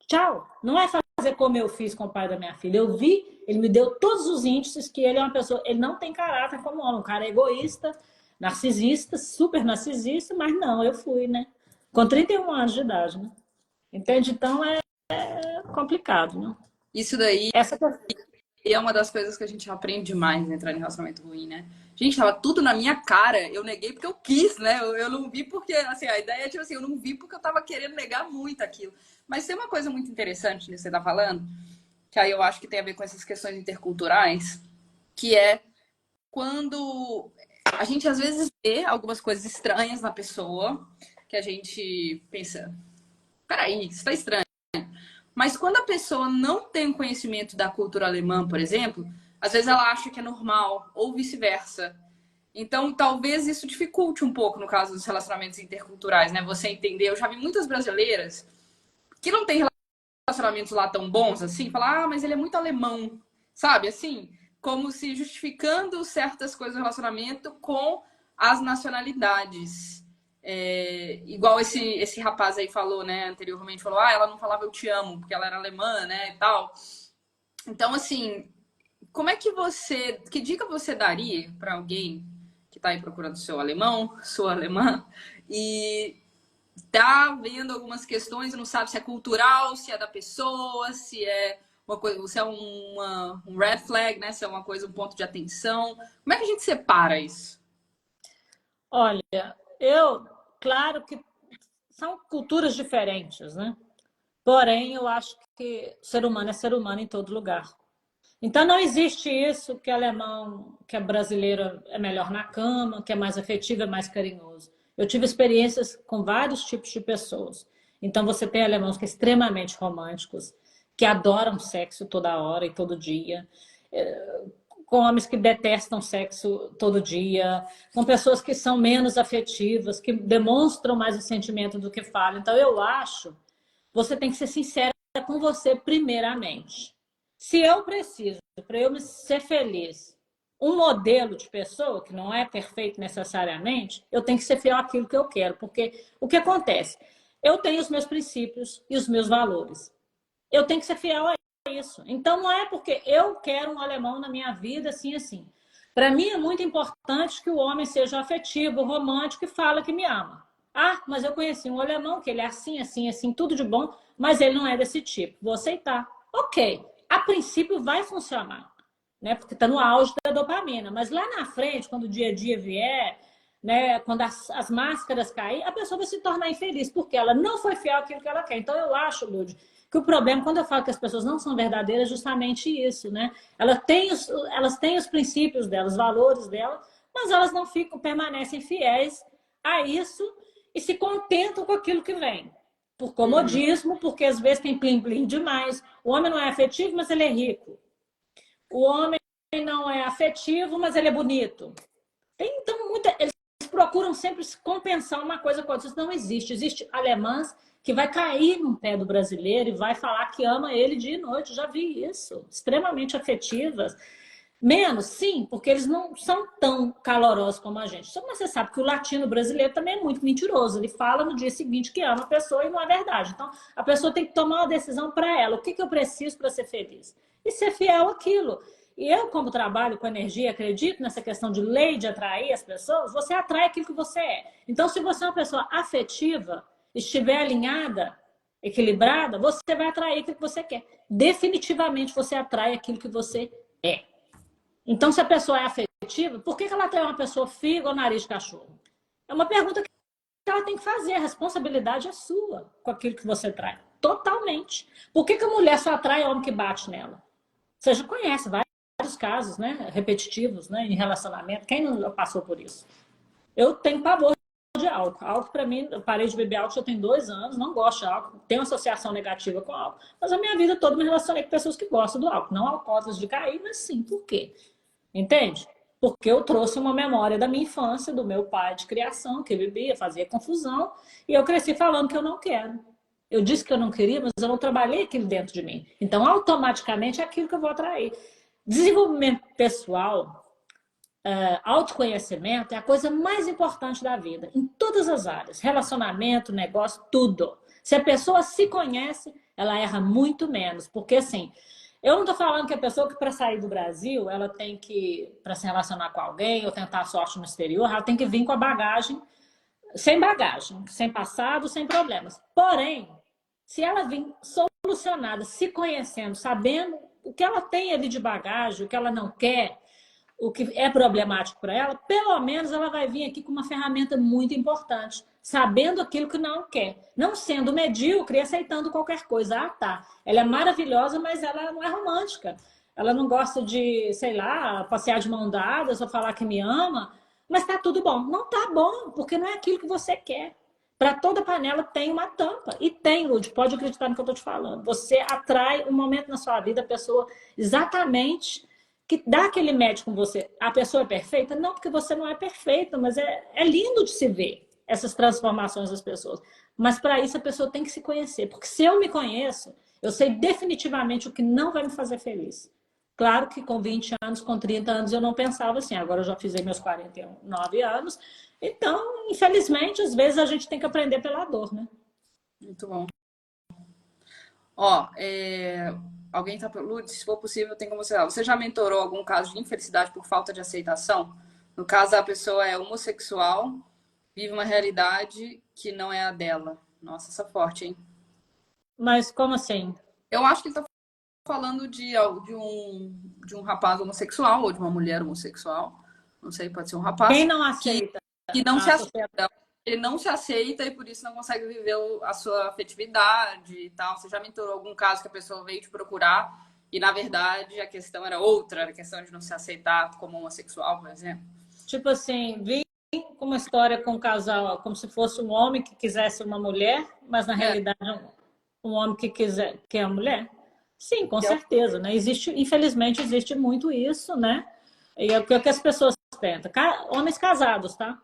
Tchau. Não é fazer como eu fiz com o pai da minha filha. Eu vi, ele me deu todos os índices que ele é uma pessoa, ele não tem caráter como homem, um cara egoísta, narcisista, super narcisista, mas não, eu fui, né? Com 31 anos de idade, né? Entende? Então é complicado, né? Isso daí Essa é uma das coisas que a gente aprende demais em entrar em relacionamento ruim, né? Gente, tava tudo na minha cara. Eu neguei porque eu quis, né? Eu não vi porque, assim, a ideia é tipo assim, eu não vi porque eu tava querendo negar muito aquilo. Mas tem uma coisa muito interessante nisso que você tá falando, que aí eu acho que tem a ver com essas questões interculturais, que é quando a gente às vezes vê algumas coisas estranhas na pessoa, que a gente pensa, peraí, isso tá estranho. Mas quando a pessoa não tem conhecimento da cultura alemã, por exemplo, às vezes ela acha que é normal, ou vice-versa. Então, talvez isso dificulte um pouco no caso dos relacionamentos interculturais, né? Você entender. Eu já vi muitas brasileiras que não têm relacionamentos lá tão bons assim, falar, ah, mas ele é muito alemão. sabe? Assim, como se justificando certas coisas do relacionamento com as nacionalidades. Igual esse rapaz aí falou, né, anteriormente, falou, ela não falava eu te amo, porque ela era alemã, né, e tal. Então, assim, como é que que dica você daria para alguém que está aí procurando seu alemão, sua alemã, e tá vendo algumas questões e não sabe se é cultural, se é da pessoa, se é uma coisa, se é um red flag, né? Se é uma coisa, um ponto de atenção. Como é que a gente separa isso? Olha, claro que são culturas diferentes, né? Porém, eu acho que ser humano é ser humano em todo lugar. Então, não existe isso que alemão, que é brasileiro é melhor na cama, que é mais afetivo, é mais carinhoso. Eu tive experiências com vários tipos de pessoas. Então, você tem alemãos que são extremamente românticos, que adoram sexo toda hora e todo dia, com homens que detestam sexo todo dia, com pessoas que são menos afetivas, que demonstram mais o sentimento do que falam. Então, eu acho, você tem que ser sincera com você primeiramente. Se eu preciso, para eu ser feliz, um modelo de pessoa, que não é perfeito necessariamente, eu tenho que ser fiel àquilo que eu quero. Porque o que acontece? Eu tenho os meus princípios e os meus valores. Eu tenho que ser fiel a isso. Então, não é porque eu quero um alemão na minha vida, assim, assim. Para mim, é muito importante que o homem seja afetivo, romântico e fala que me ama. Ah, mas eu conheci um alemão que ele é assim, assim, assim, tudo de bom, mas ele não é desse tipo. Vou aceitar. Ok. A princípio vai funcionar, né? Porque está no auge da dopamina. Mas lá na frente, quando o dia a dia vier, né? Quando as máscaras caírem, a pessoa vai se tornar infeliz, porque ela não foi fiel àquilo que ela quer. Então, eu acho, Lud, que o problema, quando eu falo que as pessoas não são verdadeiras, é justamente isso, né? Elas têm os princípios delas, os valores delas, mas elas não ficam, permanecem fiéis a isso e se contentam com aquilo que vem. Por comodismo, porque às vezes tem plim-plim demais. O homem não é afetivo, mas ele é rico. O homem não é afetivo, mas ele é bonito. Então, eles procuram sempre compensar uma coisa com a outra. Isso não existe. Existe alemãs que vai cair no pé do brasileiro e vai falar que ama ele dia e noite. Já vi isso. Extremamente afetivas. Menos, sim, porque eles não são tão calorosos como a gente. Só que você sabe que o latino brasileiro também é muito mentiroso. Ele fala no dia seguinte que ama a pessoa e não é verdade. Então, a pessoa tem que tomar uma decisão para ela. O que eu preciso para ser feliz? E ser fiel àquilo. E eu, como trabalho com energia, acredito nessa questão de lei de atrair as pessoas, você atrai aquilo que você é. Então, se você é uma pessoa afetiva, estiver alinhada, equilibrada, você vai atrair aquilo que você quer. Definitivamente, você atrai aquilo que você é. Então, se a pessoa é afetiva, por que ela atrai uma pessoa fria ou nariz de cachorro? É uma pergunta que ela tem que fazer. A responsabilidade é sua com aquilo que você traz. Totalmente. Por que a mulher só atrai homem que bate nela? Você já conhece vários casos, né, repetitivos, né, em relacionamento. Quem não passou por isso? Eu tenho pavor de álcool. Álcool, para mim, eu parei de beber álcool já tem 2 anos, não gosto de álcool, tenho uma associação negativa com álcool. Mas a minha vida toda me relacionei com pessoas que gostam do álcool. Não alcoólatras de cair, mas sim, por quê? Entende? Porque eu trouxe uma memória da minha infância, do meu pai de criação, que bebia, fazia confusão, e eu cresci falando que eu não quero. Eu disse que eu não queria, mas eu não trabalhei aquilo dentro de mim. Então, automaticamente, é aquilo que eu vou atrair. Desenvolvimento pessoal, autoconhecimento é a coisa mais importante da vida, em todas as áreas. Relacionamento, negócio, tudo. Se a pessoa se conhece, ela erra muito menos. Porque, assim, eu não estou falando que a pessoa que para sair do Brasil, ela tem que, para se relacionar com alguém ou tentar sorte no exterior, ela tem que vir com a bagagem, sem passado, sem problemas. Porém, se ela vir solucionada, se conhecendo, sabendo o que ela tem ali de bagagem, o que ela não quer, o que é problemático para ela, pelo menos ela vai vir aqui com uma ferramenta muito importante, sabendo aquilo que não quer. Não sendo medíocre e aceitando qualquer coisa. Ah, tá. Ela é maravilhosa, mas ela não é romântica. Ela não gosta de, sei lá, passear de mão dadas ou falar que me ama, mas tá tudo bom. Não tá bom, porque não é aquilo que você quer. Para toda panela tem uma tampa. E tem, Lud, pode acreditar no que eu estou te falando. Você atrai um momento na sua vida, a pessoa exatamente que dá aquele match com você. A pessoa é perfeita? Não, porque você não é perfeita, mas é lindo de se ver essas transformações das pessoas. Mas para isso a pessoa tem que se conhecer. Porque se eu me conheço, eu sei definitivamente o que não vai me fazer feliz. Claro que com 20 anos, com 30 anos, eu não pensava assim. Agora eu já fiz aí meus 49 anos. Então, infelizmente, às vezes a gente tem que aprender pela dor, né? Muito bom. Ó, alguém tá perguntando, se for possível, tem como você já mentorou algum caso de infelicidade por falta de aceitação? No caso, a pessoa é homossexual, vive uma realidade que não é a dela. Nossa, essa é forte, hein? Mas como assim? Eu acho que ele tá falando de um rapaz homossexual ou de uma mulher homossexual. Não sei, pode ser um Quem rapaz não que, aceita que não se a sociedade? aceita. Ele não se aceita e por isso não consegue viver a sua afetividade e tal. Você já mentorou algum caso que a pessoa veio te procurar e, na verdade, a questão era outra, era a questão de não se aceitar como homossexual, por exemplo? Tipo assim, vim com uma história com um casal, como se fosse um homem que quisesse uma mulher, mas na É, realidade é um homem que quer a mulher? Sim, com que é certeza, né? Existe, infelizmente, existe muito isso, né? E é o que as pessoas tentam. Homens casados, tá?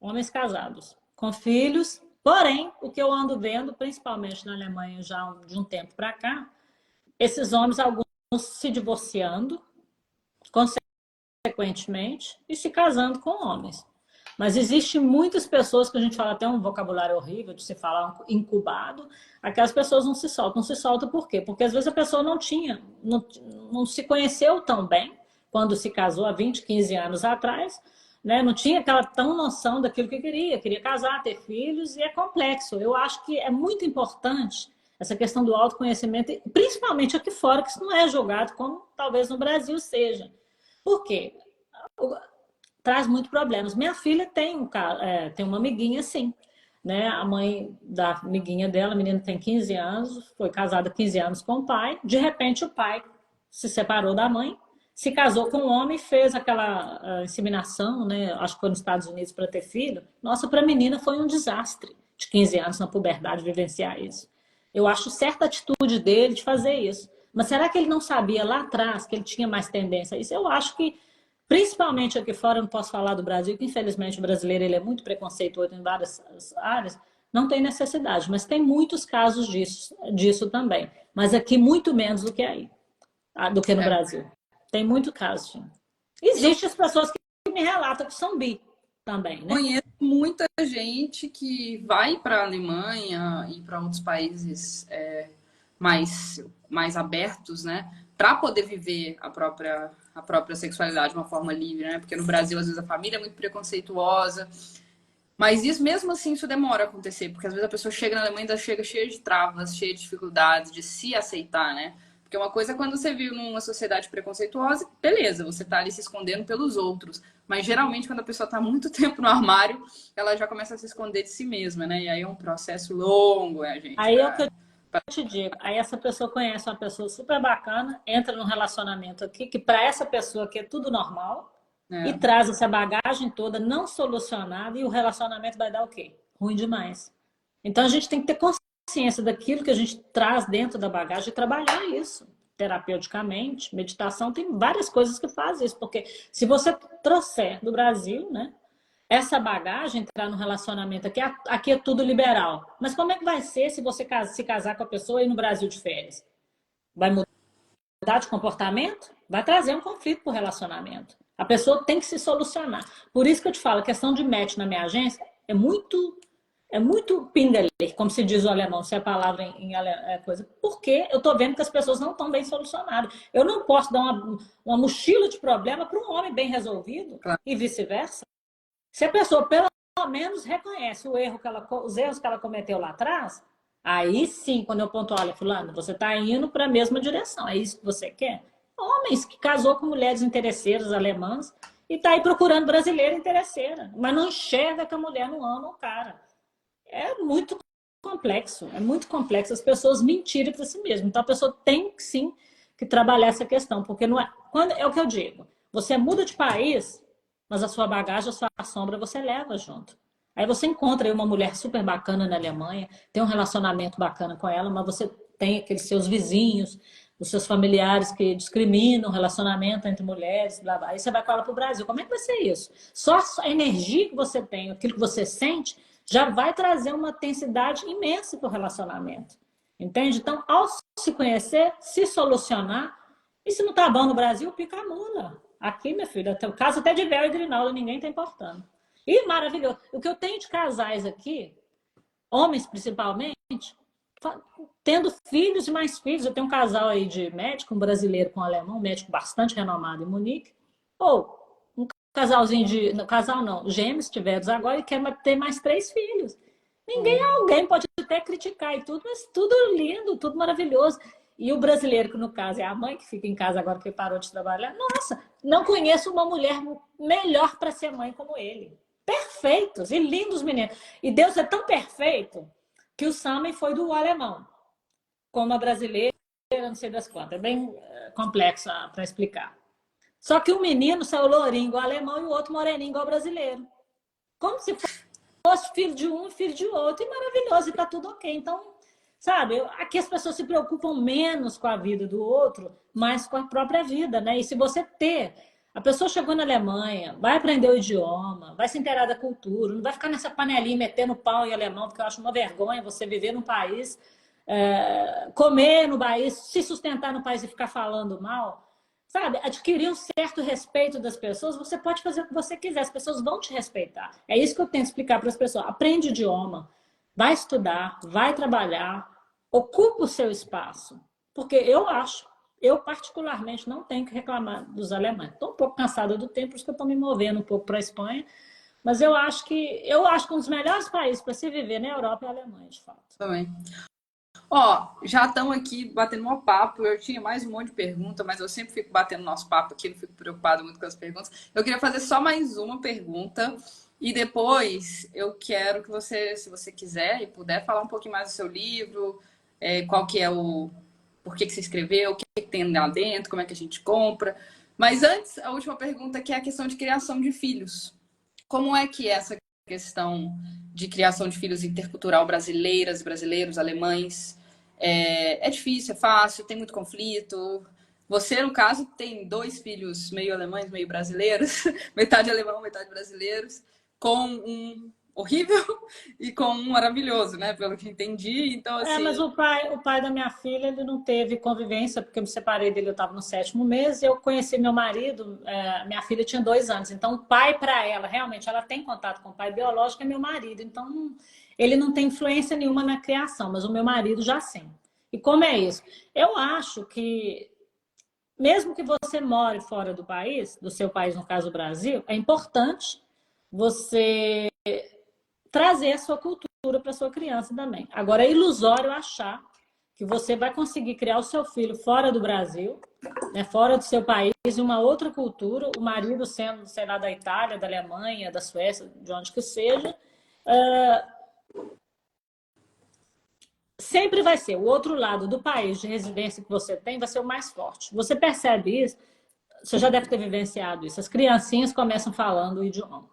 Homens casados, com filhos. Porém, o que eu ando vendo, principalmente na Alemanha já de um tempo para cá, esses homens, alguns se divorciando, consequentemente, e se casando com homens. Mas existe muitas pessoas que a gente fala até um vocabulário horrível de se falar incubado, aquelas pessoas não se soltam. Não se soltam por quê? Porque às vezes a pessoa não se conheceu tão bem quando se casou há 20, 15 anos atrás, né? Não tinha aquela tão noção daquilo que queria casar, ter filhos, e é complexo. Eu acho que é muito importante essa questão do autoconhecimento, principalmente aqui fora, que isso não é julgado como talvez no Brasil seja. Por quê? Traz muitos problemas. Minha filha tem uma amiguinha assim, né? A mãe da amiguinha dela, a menina tem 15 anos, foi casada 15 anos com o pai. De repente, o pai se separou da mãe, se casou com um homem, fez aquela inseminação, né? Acho que foi nos Estados Unidos para ter filho. Nossa, para a menina foi um desastre de 15 anos na puberdade vivenciar isso. Eu acho certa a atitude dele de fazer isso. Mas será que ele não sabia lá atrás que ele tinha mais tendência a isso? Eu acho que, principalmente aqui fora, eu não posso falar do Brasil, que infelizmente o brasileiro ele é muito preconceituoso em várias áreas, não tem necessidade, mas tem muitos casos disso também. Mas aqui muito menos do que aí, do que no é. Brasil. Tem muito caso, sim. Eu Existem as pessoas que me relatam que são bi também, né? conheço muita gente que vai para a Alemanha e para outros países mais abertos, né? Para poder viver a própria sexualidade de uma forma livre, né? Porque no Brasil, às vezes, a família é muito preconceituosa. Mas isso, mesmo assim, isso demora a acontecer. Porque às vezes a pessoa chega na Alemanha e ainda chega cheia de travas, cheia de dificuldades, de se aceitar, né? Porque uma coisa é quando você vive numa sociedade preconceituosa, beleza, você tá ali se escondendo pelos outros. Mas geralmente, quando a pessoa tá muito tempo no armário, ela já começa a se esconder de si mesma, né? E aí é um processo longo, gente. Aí é o que eu te digo. Aí essa pessoa conhece uma pessoa super bacana, entra num relacionamento aqui, que para essa pessoa aqui é tudo normal, e É, traz essa bagagem toda não solucionada, e o relacionamento vai dar o quê? Ruim demais. Então a gente tem que ter consciência daquilo que a gente traz dentro da bagagem e trabalhar isso terapeuticamente. Meditação tem várias coisas que fazem isso, porque se você trouxer do Brasil, né? Essa bagagem, entrar no relacionamento aqui é tudo liberal. Mas como é que vai ser se você se casar com a pessoa e ir no Brasil de férias? Vai mudar de comportamento? Vai trazer um conflito para o relacionamento. A pessoa tem que se solucionar. Por isso que eu te falo, a questão de match na minha agência é muito pingali, como se diz o alemão, se é a palavra é coisa. Porque eu estou vendo que as pessoas não estão bem solucionadas. Eu não posso dar uma mochila de problema para um homem bem resolvido claro. e vice-versa. Se a pessoa pelo menos reconhece os erros que ela cometeu lá atrás, aí sim, quando eu ponto, olha, fulano, você está indo para a mesma direção, é isso que você quer? Homens que casou com mulheres interesseiras alemãs e está aí procurando brasileira interesseira, mas não enxerga que a mulher não ama o cara. É muito complexo as pessoas mentirem para si mesmas. Então a pessoa tem sim que trabalhar essa questão, porque não é, é o que eu digo, você muda de país, mas a sua bagagem, a sua sombra, você leva junto. Aí você encontra aí uma mulher super bacana na Alemanha, tem um relacionamento bacana com ela, mas você tem aqueles seus vizinhos, os seus familiares que discriminam o relacionamento entre mulheres, blá, blá. Aí você vai com ela para o Brasil. Como é que vai ser isso? Só a energia que você tem, aquilo que você sente, já vai trazer uma intensidade imensa para o relacionamento. Entende? Então, ao se conhecer, se solucionar, E se não tá bom no Brasil, pica a mula. Aqui, minha filha, o caso até de Véu e Grinalda, ninguém tá importando. E maravilhoso. O que eu tenho de casais aqui, homens principalmente, tendo filhos e mais filhos. Eu tenho um casal aí de médico, um brasileiro com um alemão, um médico bastante renomado em Munique. Ou um casalzinho de... Casal não, gêmeos tiveram agora e quer ter mais 3 filhos. Alguém pode até criticar e tudo, mas tudo lindo, tudo maravilhoso. E o brasileiro, que no caso é a mãe que fica em casa agora que parou de trabalhar, nossa, não conheço uma mulher melhor para ser mãe como ele. Perfeitos e lindos meninos. E Deus é tão perfeito que o Sami foi do alemão, como a brasileira, não sei das quantas. É bem complexo para explicar. Só que o menino saiu lourinho igual alemão e o outro moreninho igual brasileiro. Como se fosse filho de um e filho de outro, e maravilhoso, e tá tudo ok. Então, sabe, aqui as pessoas se preocupam menos com a vida do outro, mais com a própria vida, né? E se você ter... A pessoa chegou na Alemanha, vai aprender o idioma, vai se inteirar da cultura, não vai ficar nessa panelinha metendo pau em alemão, porque eu acho uma vergonha você viver num país, comer no país, se sustentar no país e ficar falando mal. Sabe, adquirir um certo respeito das pessoas, você pode fazer o que você quiser, as pessoas vão te respeitar. É isso que eu tento explicar para as pessoas. Aprende o idioma, vai estudar, vai trabalhar, ocupa o seu espaço. Porque eu particularmente não tenho que reclamar dos alemães. Estou um pouco cansada do tempo, por isso que eu estou me movendo um pouco para a Espanha. Mas eu acho que um dos melhores países para se viver na Europa é a Alemanha, de fato. Também. Ó, já estamos aqui batendo um papo. Eu tinha mais um monte de pergunta, mas eu sempre fico batendo nosso papo aqui, não fico preocupado muito com as perguntas. Eu queria fazer só mais uma pergunta e depois eu quero que você, se você quiser e puder, falar um pouquinho mais do seu livro, qual que é o... por que você escreveu, o que tem lá dentro, como é que a gente compra. Mas antes, a última pergunta, que é a questão de criação de filhos. Como é que é essa questão de criação de filhos intercultural brasileiras, brasileiros, alemães? É difícil, é fácil, tem muito conflito. Você, no caso, tem 2 filhos meio alemães, meio brasileiros, metade alemão, metade brasileiros, com um horrível e com um maravilhoso, né? Pelo que entendi. Então, assim... mas o pai da minha filha, ele não teve convivência, porque eu me separei dele, eu estava no 7º mês, e eu conheci meu marido, minha filha tinha 2 anos. Então, o pai para ela, realmente, ela tem contato com o pai biológico, é meu marido. Então, ele não tem influência nenhuma na criação, mas o meu marido já sim. E como é isso? Eu acho que, mesmo que você more fora do país, do seu país, no caso o Brasil, é importante você trazer a sua cultura para sua criança também. Agora, é ilusório achar que você vai conseguir criar o seu filho fora do Brasil, né, fora do seu país, em uma outra cultura, o marido sendo, sei lá, da Itália, da Alemanha, da Suécia, de onde que seja, sempre vai ser o outro lado do país de residência que você tem, vai ser o mais forte. Você percebe isso? Você já deve ter vivenciado isso. As criancinhas começam falando o idioma,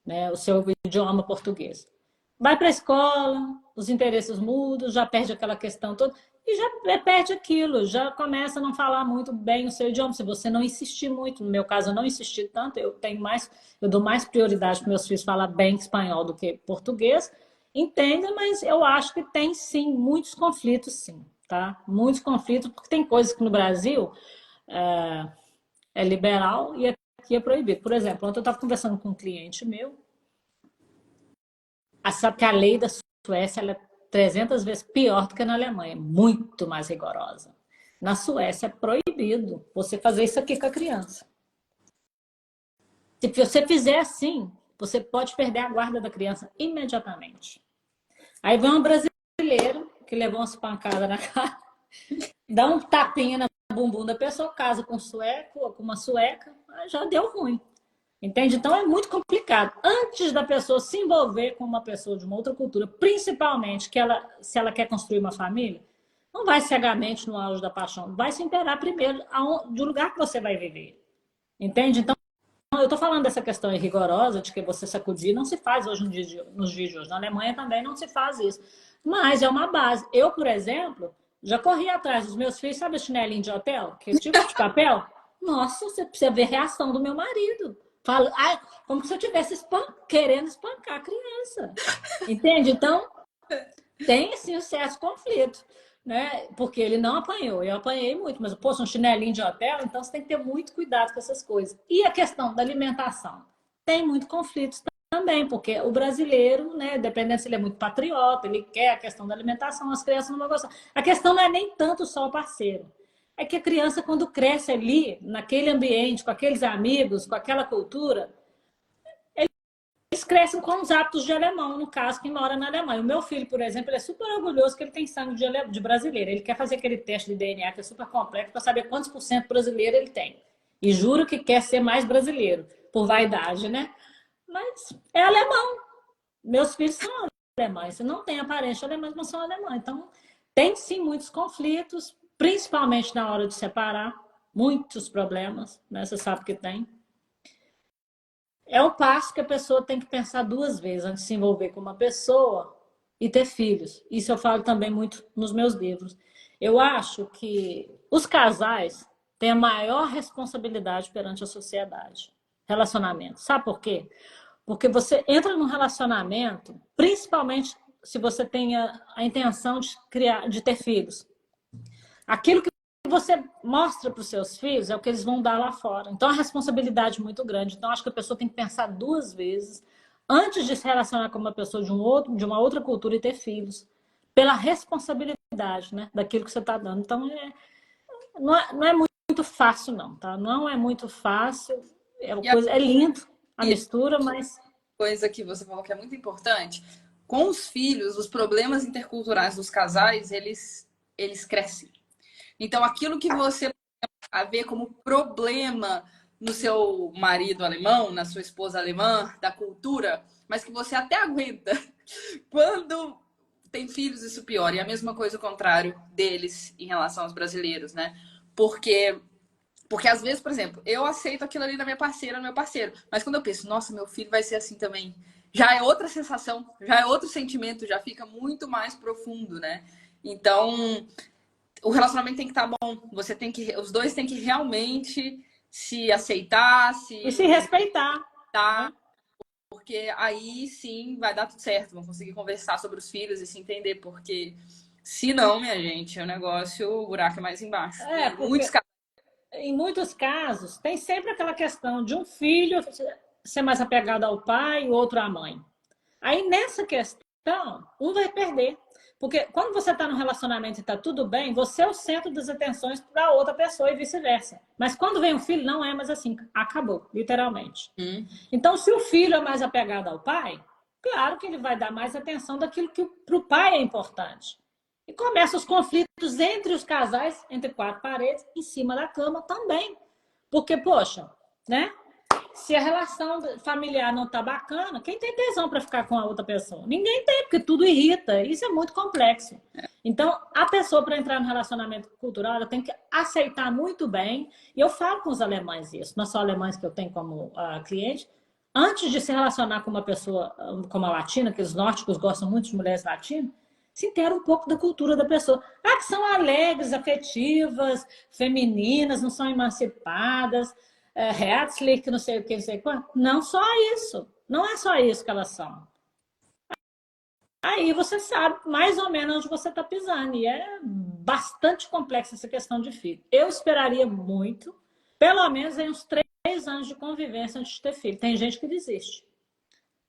né, o seu idioma português. Vai para a escola, os interesses mudam, já perde aquela questão toda e já perde aquilo, já começa a não falar muito bem o seu idioma, se você não insistir muito. No meu caso, eu não insisti tanto, eu dou mais prioridade para meus filhos falar bem espanhol do que português. Entenda, mas eu acho que tem sim muitos conflitos, sim, tá? Muitos conflitos, porque tem coisas que no Brasil é liberal e aqui é proibido. Por exemplo, ontem eu estava conversando com um cliente meu. Sabe que a lei da Suécia ela é 300 vezes pior do que na Alemanha, muito mais rigorosa. Na Suécia é proibido você fazer isso aqui com a criança. Se você fizer assim, você pode perder a guarda da criança imediatamente. Aí vem um brasileiro que levou umas pancadas na cara, dá um tapinha na bumbum da pessoa, casa com um sueco ou com uma sueca, já deu ruim. Entende? Então é muito complicado. Antes da pessoa se envolver com uma pessoa de uma outra cultura, principalmente se ela quer construir uma família, não vai cegamente no auge da paixão, vai se inteirar primeiro do lugar que você vai viver. Entende? Então, eu estou falando dessa questão rigorosa de que você sacudir, não se faz hoje nos dias de hoje. Na Alemanha também não se faz isso. Mas é uma base. Eu, por exemplo, já corri atrás dos meus filhos, sabe a chinelinho de hotel? Que tipo de papel? Nossa, você precisa ver a reação do meu marido. Falo, como se eu estivesse querendo espancar a criança. Entende? Então, tem assim um certo conflito. né? Porque ele não apanhou. Eu apanhei muito, mas, poxa, um chinelinho de hotel, então você tem que ter muito cuidado com essas coisas. E a questão da alimentação? Tem muito conflito também, porque o brasileiro, né, dependendo se ele é muito patriota, ele quer a questão da alimentação, as crianças não vão gostar. A questão não é nem tanto só o parceiro. É que a criança, quando cresce ali, naquele ambiente, com aqueles amigos, com aquela cultura, eles crescem com os hábitos de alemão, no caso, quem mora na Alemanha. O meu filho, por exemplo, ele é super orgulhoso que ele tem sangue de brasileiro. Ele quer fazer aquele teste de DNA que é super complexo para saber quantos por cento brasileiro ele tem. E juro que quer ser mais brasileiro, por vaidade, né? Mas é alemão. Meus filhos são alemães. Não tem aparência alemã, mas são alemães. Então, tem sim muitos conflitos, principalmente na hora de separar. Muitos problemas, né? Você sabe que tem. É o passo que a pessoa tem que pensar duas vezes antes de se envolver com uma pessoa e ter filhos. Isso eu falo também muito nos meus livros. Eu acho que os casais têm a maior responsabilidade perante a sociedade. Relacionamento. Sabe por quê? Porque você entra num relacionamento, principalmente se você tenha a intenção de criar, de ter filhos. Aquilo que você mostra para os seus filhos é o que eles vão dar lá fora. Então, a responsabilidade é muito grande. Então, acho que a pessoa tem que pensar duas vezes antes de se relacionar com uma pessoa de uma outra cultura e ter filhos. Pela responsabilidade, né, daquilo que você está dando. Então, não é muito fácil, não. Tá? Não é muito fácil. É lindo a mistura, mas... Coisa que você falou que é muito importante. Com os filhos, os problemas interculturais dos casais, eles crescem. Então, aquilo que você vê como problema no seu marido alemão, na sua esposa alemã, da cultura, mas que você até aguenta, quando tem filhos, isso piora. E a mesma coisa o contrário deles em relação aos brasileiros, né? Porque às vezes, por exemplo, eu aceito aquilo ali da minha parceira, do meu parceiro, mas quando eu penso, nossa, meu filho vai ser assim também, já é outra sensação, já é outro sentimento, já fica muito mais profundo, né? Então, o relacionamento tem que estar bom. Os dois têm que realmente se aceitar, E se respeitar. tá, porque aí sim vai dar tudo certo. Vão conseguir conversar sobre os filhos e se entender, porque se não, minha gente, o negócio, o buraco é mais embaixo. Em muitos casos, tem sempre aquela questão de um filho ser mais apegado ao pai e o outro à mãe. Aí, nessa questão, um vai perder. Porque quando você está num relacionamento e está tudo bem, você é o centro das atenções para outra pessoa e vice-versa. Mas quando vem um filho, não é mais assim. Acabou, literalmente. Então, se o filho é mais apegado ao pai, claro que ele vai dar mais atenção daquilo que para o pai é importante. E começam os conflitos entre os casais, entre quatro paredes, em cima da cama também. Porque, poxa, né? Se a relação familiar não tá bacana, quem tem tesão para ficar com a outra pessoa? Ninguém tem, porque tudo irrita. Isso é muito complexo. Então, a pessoa, para entrar no relacionamento cultural, ela tem que aceitar muito bem. E eu falo com os alemães isso, não só alemães que eu tenho como cliente, antes de se relacionar com uma pessoa como a latina, que os nórdicos gostam muito de mulheres latinas, se inteira um pouco da cultura da pessoa. Ah, que são alegres, afetivas, femininas, não são emancipadas, herzlich, não sei o que, não sei quanto. Não só isso. Não é só isso que elas são. Aí você sabe mais ou menos onde você está pisando. E é bastante complexa essa questão de filho. Eu esperaria muito, pelo menos em uns 3 anos de convivência antes de ter filho. Tem gente que desiste.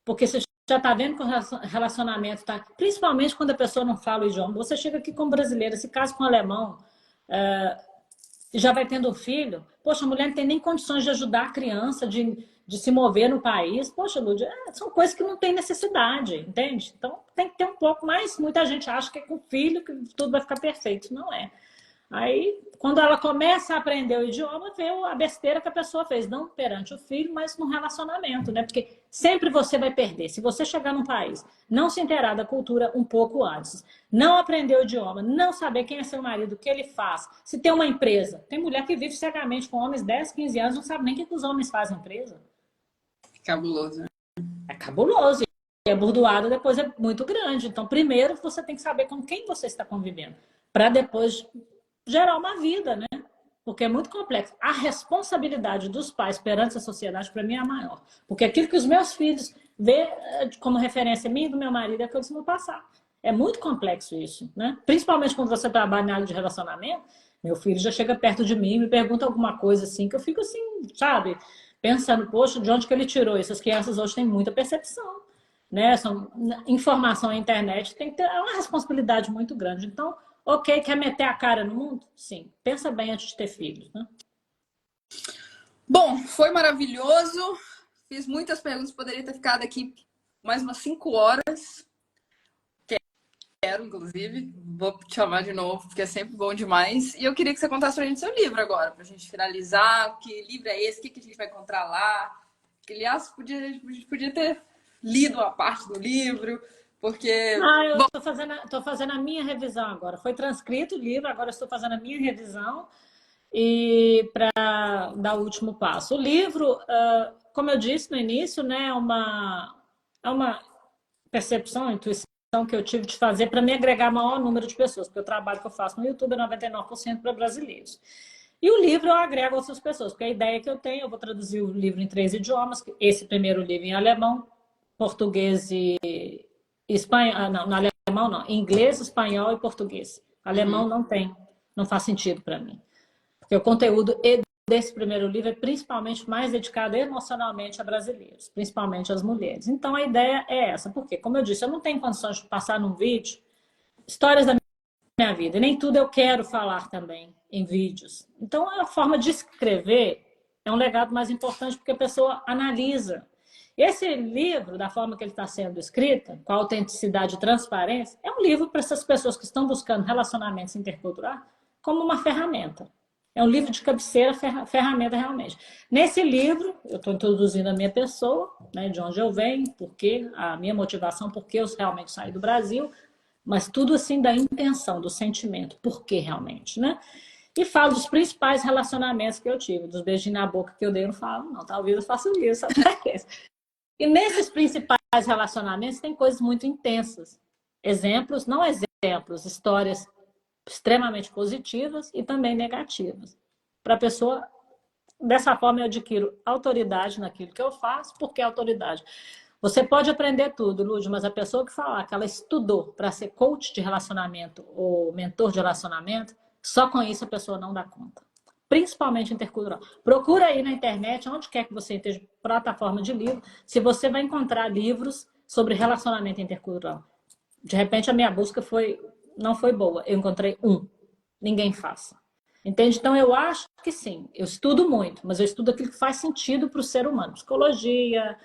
Porque você já está vendo que o relacionamento está... Principalmente quando a pessoa não fala o idioma. Você chega aqui como brasileira, se casa com um alemão, já vai tendo um filho. Poxa, a mulher não tem nem condições de ajudar a criança, de se mover no país. Poxa, Lúdia, são coisas que não tem necessidade, entende? Então tem que ter um pouco mais. Muita gente acha que é com filho que tudo vai ficar perfeito. Não é. Aí, quando ela começa a aprender o idioma, vê a besteira que a pessoa fez. Não perante o filho, mas no relacionamento, né? Porque sempre você vai perder. Se você chegar num país, não se inteirar da cultura um pouco antes, não aprender o idioma, não saber quem é seu marido, o que ele faz, se tem uma empresa. Tem mulher que vive cegamente com homens 10, 15 anos, não sabe nem o que os homens fazem na empresa. Cabuloso. É cabuloso. E a burdoada depois é muito grande. Então, primeiro, você tem que saber com quem você está convivendo. Para depois gerar uma vida, né? Porque é muito complexo. A responsabilidade dos pais perante a sociedade, para mim, é a maior. Porque aquilo que os meus filhos vê como referência minha e do meu marido é que eles vão passar. É muito complexo isso, né? Principalmente quando você trabalha na área de relacionamento. Meu filho já chega perto de mim e me pergunta alguma coisa assim, que eu fico assim, sabe? Pensando, poxa, de onde que ele tirou? Essas crianças hoje têm muita percepção, né? Informação na internet tem que ter uma responsabilidade muito grande. Então, ok, quer meter a cara no mundo? Sim. Pensa bem antes de ter filhos, né? Bom, foi maravilhoso. Fiz muitas perguntas, poderia ter ficado aqui mais umas 5 horas. Quero, inclusive. Vou te chamar de novo, porque é sempre bom demais. E eu queria que você contasse pra gente seu livro agora, pra gente finalizar. Que livro é esse? O que a gente vai encontrar lá? Que, aliás, a gente podia ter lido a parte do livro, porque... Ah, eu Bom, estou fazendo a minha revisão agora. Foi transcrito o livro, agora estou fazendo a minha revisão e para dar o último passo. O livro, como eu disse no início, né, é uma percepção, intuição que eu tive de fazer para me agregar maior número de pessoas, porque o trabalho que eu faço no YouTube é 99% para brasileiros. E o livro eu agrego outras pessoas, porque a ideia que eu tenho, eu vou traduzir o livro em 3 idiomas, esse primeiro livro em alemão, português e espanhol, não, no alemão não, inglês, espanhol e português. Alemão não tem, não faz sentido para mim. Porque o conteúdo desse primeiro livro é principalmente mais dedicado emocionalmente a brasileiros, principalmente às mulheres. Então a ideia é essa, porque, como eu disse, eu não tenho condições de passar num vídeo histórias da minha vida, e nem tudo eu quero falar também em vídeos. Então a forma de escrever é um legado mais importante, porque a pessoa analisa. Esse livro, da forma que ele está sendo escrito, com autenticidade e transparência, é um livro para essas pessoas que estão buscando relacionamentos interculturais como uma ferramenta. É um livro de cabeceira, ferramenta realmente. Nesse livro, eu estou introduzindo a minha pessoa, né, de onde eu venho, porque a minha motivação, porque eu realmente saí do Brasil, mas tudo assim da intenção, do sentimento, por que realmente, né? E falo dos principais relacionamentos que eu tive, dos beijinhos na boca que eu dei, eu não falo, não, talvez eu faça isso. E nesses principais relacionamentos tem coisas muito intensas. Exemplos, não exemplos, histórias extremamente positivas e também negativas. Para a pessoa, dessa forma eu adquiro autoridade naquilo que eu faço, porque é autoridade. Você pode aprender tudo, Lúdia, mas a pessoa que falar que ela estudou para ser coach de relacionamento ou mentor de relacionamento, só com isso a pessoa não dá conta. Principalmente intercultural. Procura aí na internet, onde quer que você esteja, plataforma de livro, se você vai encontrar livros sobre relacionamento intercultural. De repente a minha busca não foi boa. Eu encontrei um. Ninguém faça. Entende? Então eu acho que sim. Eu estudo muito, mas eu estudo aquilo que faz sentido para o ser humano. Psicologia,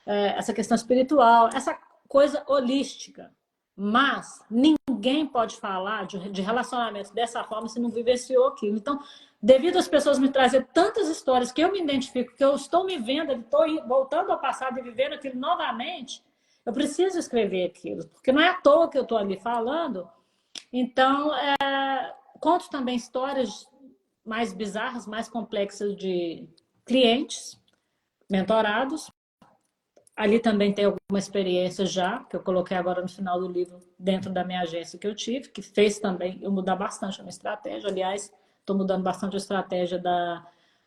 essa questão espiritual, essa coisa holística. Mas ninguém pode falar de relacionamento dessa forma se não vivenciou aquilo. Então, devido às pessoas me trazerem tantas histórias que eu me identifico, que eu estou me vendo, estou voltando ao passado e vivendo aquilo novamente, eu preciso escrever aquilo, porque não é à toa que eu estou ali falando. Então, conto também histórias mais bizarras, mais complexas de clientes mentorados. Ali também tem alguma experiência já, que eu coloquei agora no final do livro, dentro da minha agência que eu tive, que fez também eu mudar bastante a minha estratégia. Aliás, estou mudando bastante a estratégia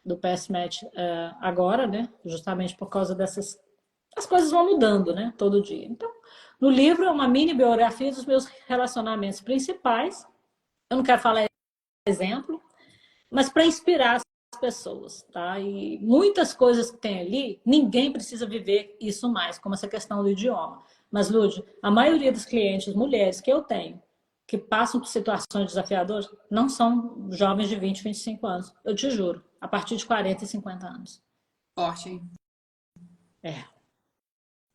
do PS Match agora, né? Justamente por causa dessas... As coisas vão mudando, né? Todo dia. Então, no livro é uma mini biografia dos meus relacionamentos principais. Eu não quero falar exemplo, mas para inspirar as pessoas, tá? E muitas coisas que tem ali, ninguém precisa viver isso mais, como essa questão do idioma. Mas, Lúdia, a maioria dos clientes, mulheres que eu tenho, que passam por situações desafiadoras, não são jovens de 20, 25 anos. Eu te juro, a partir de 40 e 50 anos. forte, hein?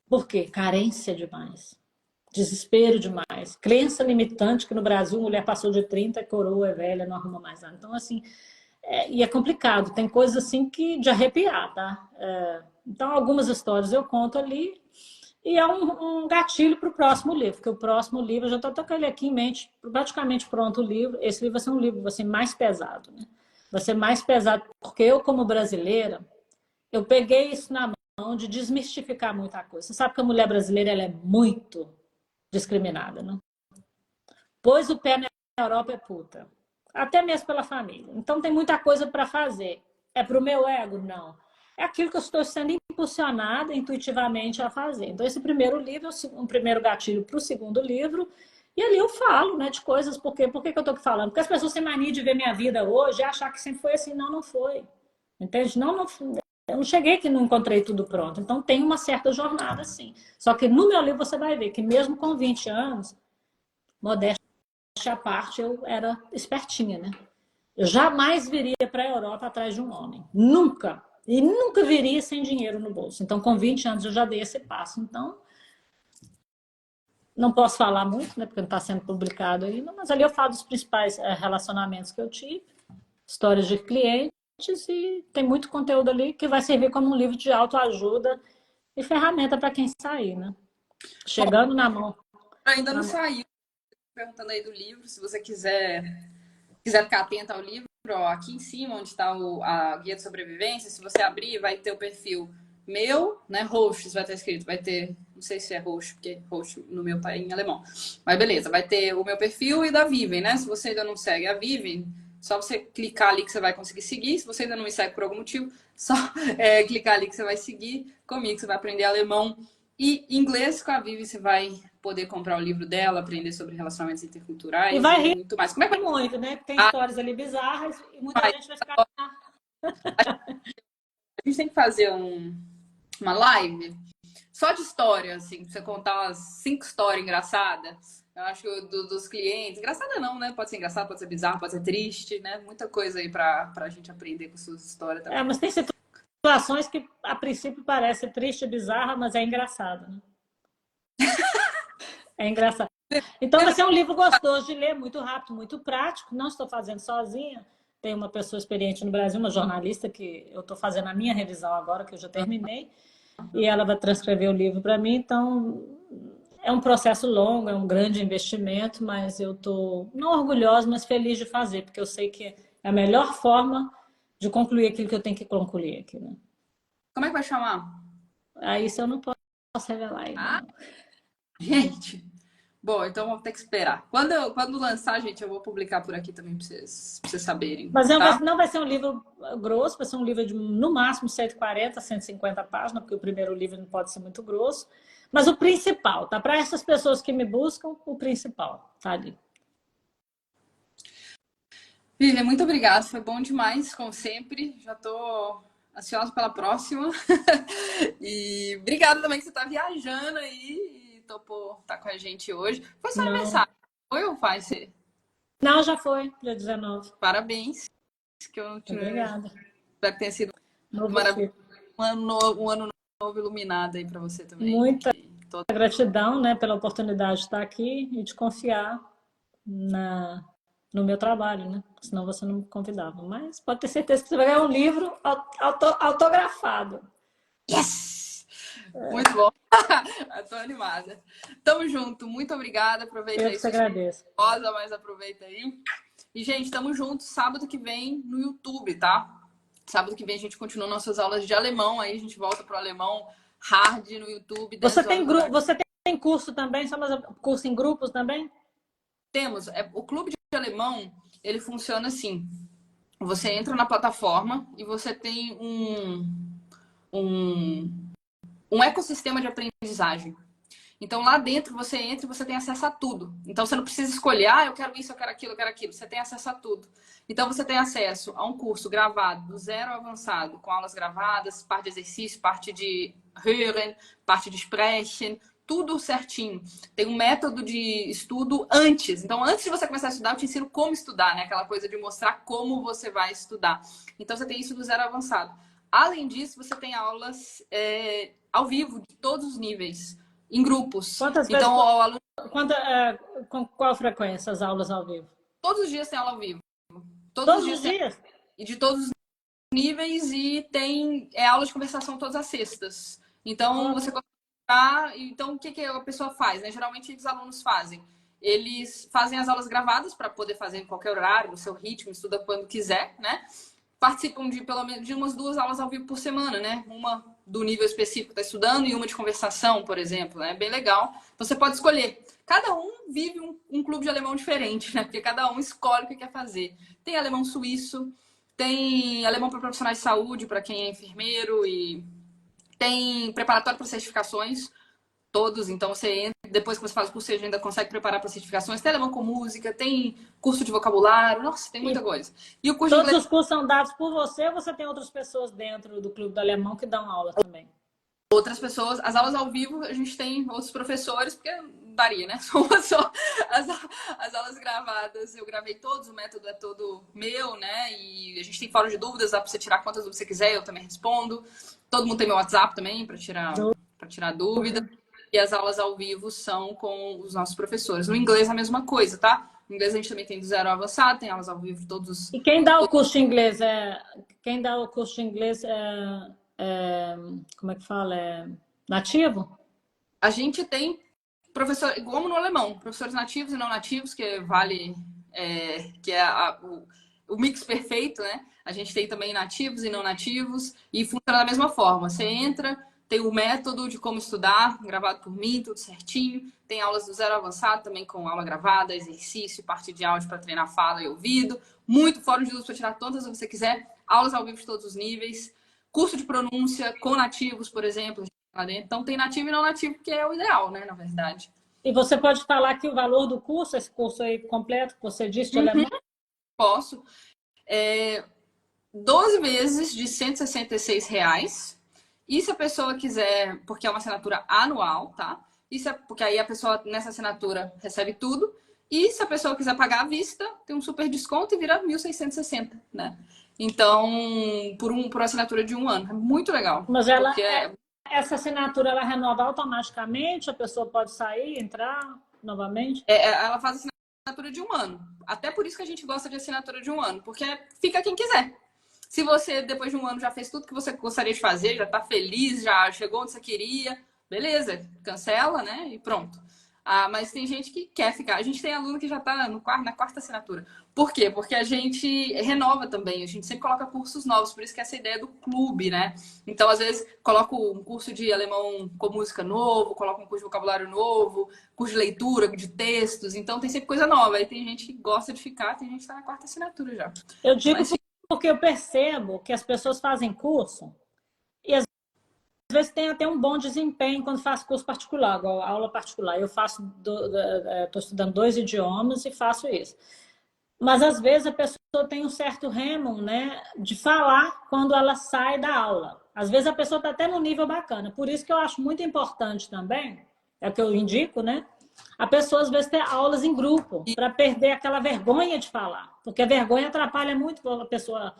Por quê? Carência demais. Desespero demais. Crença limitante que no Brasil mulher passou de 30, coroa, é velha, não arruma mais nada. Então, assim, e é complicado. Tem coisas assim que de arrepiar, tá? Então, algumas histórias eu conto ali e é um gatilho para o próximo livro, porque o próximo livro, eu já estou com ele aqui em mente, praticamente pronto o livro. Esse livro vai ser um livro vai ser mais pesado, né? Vai ser mais pesado, porque eu, como brasileira, eu peguei isso na mão de desmistificar muita coisa. Você sabe que a mulher brasileira ela é muito discriminada, né? Pôs o pé na Europa é puta. Até mesmo pela família. Então tem muita coisa para fazer. É pro meu ego? Não. É aquilo que eu estou sendo impulsionada intuitivamente a fazer. Então esse primeiro livro, um primeiro gatilho para o segundo livro, E ali eu falo, né, de coisas, por que que eu tô aqui falando? Porque as pessoas têm mania de ver minha vida hoje e achar que sempre foi assim. Não, não foi. Entende? Não, eu não cheguei que não encontrei tudo pronto. Então tem uma certa jornada, sim. Só que no meu livro você vai ver que mesmo com 20 anos, modéstia à parte, eu era espertinha, né? Eu jamais viria para a Europa atrás de um homem. Nunca. E nunca viria sem dinheiro no bolso. Então, com 20 anos, eu já dei esse passo. Então, não posso falar muito, né? Porque não está sendo publicado ainda. Mas ali eu falo dos principais relacionamentos que eu tive, histórias de clientes, e tem muito conteúdo ali que vai servir como um livro de autoajuda e ferramenta para quem sair, né? Chegando na mão. Ainda não saiu. Perguntando aí do livro, se você quiser ficar atento ao livro, ó, aqui em cima, onde está a guia de sobrevivência, se você abrir, vai ter o perfil meu, né? Hosts vai estar escrito, vai ter, não sei se é host, porque host no meu tá em alemão. Mas beleza, vai ter o meu perfil e da Vivian, né? Se você ainda não segue a Vivian, só você clicar ali que você vai conseguir seguir. Se você ainda não me segue por algum motivo, só clicar ali que você vai seguir comigo, você vai aprender alemão e inglês. Com a Vivian você vai poder comprar o livro dela, aprender sobre relacionamentos interculturais E vai e rir muito mais. Como é que muito, né? Tem histórias ali bizarras e muita gente vai ficar. a gente tem que fazer uma live só de história, assim, pra você contar umas 5 histórias engraçadas. Eu acho que dos clientes. Engraçada não, né? Pode ser engraçado, pode ser bizarro, pode ser triste, né? Muita coisa aí pra gente aprender com suas histórias também. Mas tem situações que a princípio parece triste e bizarra, mas é engraçado, né? É engraçado. Então vai ser um livro gostoso de ler, muito rápido, muito prático. Não estou fazendo sozinha. Tem uma pessoa experiente no Brasil, uma jornalista, que eu estou fazendo a minha revisão agora, que eu já terminei, e ela vai transcrever o livro para mim. Então é um processo longo, é um grande investimento, mas eu estou não orgulhosa, mas feliz de fazer, porque eu sei que é a melhor forma de concluir aquilo que eu tenho que concluir aqui, né? Como é que vai chamar? Aí isso eu não posso revelar ainda, Ah, não. gente. Bom, então vamos ter que esperar. Quando lançar, gente, eu vou publicar por aqui também pra vocês saberem, Mas tá? não vai ser um livro grosso, vai ser um livro de, no máximo, 140, 150 páginas, porque o primeiro livro não pode ser muito grosso. Mas o principal, tá? Para essas pessoas que me buscam, o principal, tá ali. Vivian, muito obrigada. Foi bom demais, como sempre. Já tô ansiosa pela próxima. E obrigada também que você tá viajando aí e topou estar com a gente hoje. Foi só Não, aniversário. Foi ou vai ser? não, já foi, dia 19. Parabéns. Que eu Obrigada. espero que tenha sido Novo maravilhoso. ciclo. Um ano novo iluminado aí para você também. Muita gratidão, né, pela oportunidade de estar aqui e de confiar no meu trabalho, né? Senão você não me convidava. Mas pode ter certeza que você vai ganhar um livro autografado. Yes! Muito bom. Estou animada. Tamo junto. Muito obrigada. Aproveita Eu aí que te sua agradeço. esposa, mas aproveita aí. E, gente, tamo junto. Sábado que vem no YouTube, tá? Sábado que vem a gente continua nossas aulas de alemão. Aí a gente volta pro alemão hard no YouTube, 10 horas da manhã. Você tem curso também? Só mais curso em grupos também? Temos. O clube de alemão, ele funciona assim. Você entra na plataforma e você tem um ecossistema de aprendizagem. Então lá dentro você entra e você tem acesso a tudo. Então você não precisa escolher, eu quero isso, eu quero aquilo, eu quero aquilo. Você tem acesso a tudo. Então você tem acesso a um curso gravado do zero ao avançado, com aulas gravadas, parte de exercício, parte de Hören, parte de Sprechen, tudo certinho. Tem um método de estudo antes. Então, antes de você começar a estudar, eu te ensino como estudar, né? Aquela coisa de mostrar como você vai estudar. Então, você tem isso do zero ao avançado. Além disso, você tem aulas ao vivo, de todos os níveis, em grupos. Quantas vezes, Então, o aluno... com qual frequência as aulas ao vivo? todos os dias tem aula ao vivo. Todos os dias? E de todos os níveis, e tem aula de conversação todas as sextas. Então, você consegue... Então, o que a pessoa faz, né? Geralmente, os alunos fazem. Eles fazem as aulas gravadas para poder fazer em qualquer horário, no seu ritmo, estuda quando quiser, né? Participam de pelo menos de umas 2 aulas ao vivo por semana, né? Uma do nível específico que está estudando e uma de conversação, por exemplo, né? Bem legal. Então, você pode escolher. Cada um vive um clube de alemão diferente, né? Porque cada um escolhe o que quer fazer. Tem alemão suíço, tem alemão para profissionais de saúde, para quem é enfermeiro, e tem preparatório para certificações. Todos, então você entra, depois que você faz o curso, você ainda consegue preparar para certificações. Tem alemão com música, tem curso de vocabulário, nossa, tem muita coisa. E o curso de Todos inglês, os cursos são dados por você ou você tem outras pessoas dentro do Clube do Alemão que dão aula também? outras pessoas, as aulas ao vivo, a gente tem outros professores, porque não daria, né? Só uma só. As, as aulas gravadas, eu gravei todos, o método é todo meu, né? E a gente tem fórum de dúvidas, dá para você tirar quantas dúvidas você quiser, eu também respondo. Todo mundo tem meu WhatsApp também para tirar dúvida. E as aulas ao vivo são com os nossos professores. No inglês, a mesma coisa, tá? No inglês, a gente também tem do zero ao avançado, tem aulas ao vivo todos os... E quem dá o curso de inglês quem dá o curso de inglês como é que fala? É nativo? A gente tem professor, como no alemão, professores nativos e não nativos, que vale, que é o mix perfeito, né? A gente tem também nativos e não nativos e funciona da mesma forma. Você entra, tem o método de como estudar, gravado por mim, tudo certinho. Tem aulas do zero avançado também com aula gravada, exercício, parte de áudio para treinar fala e ouvido. Muito fórum de uso para tirar todas as que você quiser. Aulas ao vivo de todos os níveis. Curso de pronúncia com nativos, por exemplo, lá dentro. Então tem nativo e não nativo, que é o ideal, né, na verdade. E você pode falar aqui o valor do curso, esse curso aí completo que você disse de alemão? Posso. 12 vezes de R$ 166. E se a pessoa quiser, porque é uma assinatura anual, tá? Porque aí a pessoa nessa assinatura recebe tudo. E se a pessoa quiser pagar à vista, tem um super desconto e vira 1.660, né? Então, por assinatura de um ano. É muito legal. Mas Porque essa assinatura ela renova automaticamente? A pessoa pode sair, entrar novamente? ela faz assinatura de um ano. Até por isso que a gente gosta de assinatura de um ano. Porque fica quem quiser. Se você, depois de um ano, já fez tudo que você gostaria de fazer, já tá feliz, já chegou onde você queria, beleza, cancela, né? E pronto. Mas tem gente que quer ficar. A gente tem aluno que já tá na quarta assinatura. Por quê? Porque a gente renova também. A gente sempre coloca cursos novos. Por isso que essa ideia do clube, né? Então, às vezes, coloco um curso de alemão com música novo, coloco um curso de vocabulário novo, curso de leitura, de textos. Então, tem sempre coisa nova. Aí tem gente que gosta de ficar, tem gente que tá na quarta assinatura já. Eu digo porque eu percebo que as pessoas fazem curso e às vezes tem até um bom desempenho quando faz curso particular, igual aula particular. Eu estou estudando 2 idiomas e faço isso. Mas às vezes a pessoa tem um certo remo, né, de falar quando ela sai da aula. Às vezes a pessoa está até no nível bacana. Por isso que eu acho muito importante também, é o que eu indico, né? A pessoa às vezes ter aulas em grupo, para perder aquela vergonha de falar. Porque a vergonha atrapalha muito a pessoa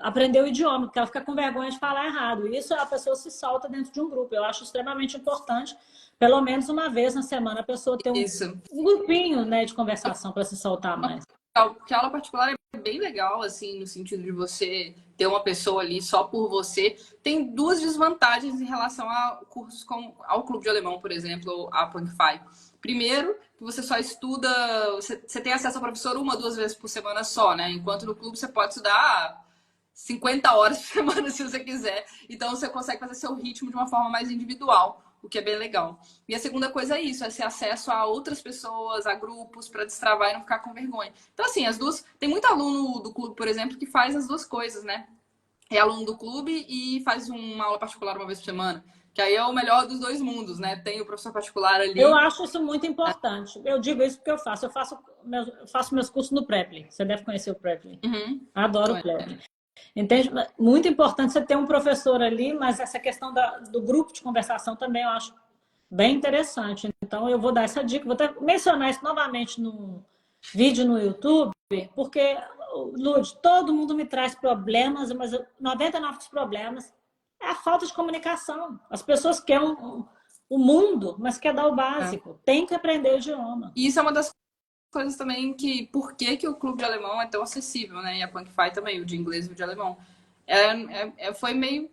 aprender o idioma, porque ela fica com vergonha de falar errado. E isso a pessoa se solta dentro de um grupo. Eu acho extremamente importante, pelo menos uma vez na semana, a pessoa ter um grupinho, né, de conversação para se soltar mais. Porque a aula particular é bem legal, assim, no sentido de você ter uma pessoa ali só por você. Tem duas desvantagens em relação a cursos como ao Clube de Alemão, por exemplo, ou a Punkify. Primeiro, que você só estuda, você tem acesso ao professor 1 ou 2 vezes por semana só, né? Enquanto no clube você pode estudar 50 horas por semana, se você quiser. Então você consegue fazer seu ritmo de uma forma mais individual, o que é bem legal. E a segunda coisa é isso, é ter acesso a outras pessoas, a grupos, para destravar e não ficar com vergonha. Então, assim, as duas... Tem muito aluno do clube, por exemplo, que faz as duas coisas, né? É aluno do clube e faz uma aula particular uma vez por semana. Que aí é o melhor dos dois mundos, né? Tem o professor particular ali. Eu acho isso muito importante. Eu digo isso porque eu faço meus cursos no Preply. Você deve conhecer o Preply. Uhum. Adoro o Preply. Entende? Muito importante você ter um professor ali, mas essa questão do grupo de conversação também eu acho bem interessante. Então, eu vou dar essa dica. Vou até mencionar isso novamente no vídeo no YouTube, porque, Lud, todo mundo me traz problemas, mas 99 dos problemas é a falta de comunicação. As pessoas querem o mundo, mas quer dar o básico. Tem que aprender o idioma. E isso é uma das coisas também que... Por que o clube de alemão é tão acessível, né? E a Punkify também, o de inglês e o de alemão.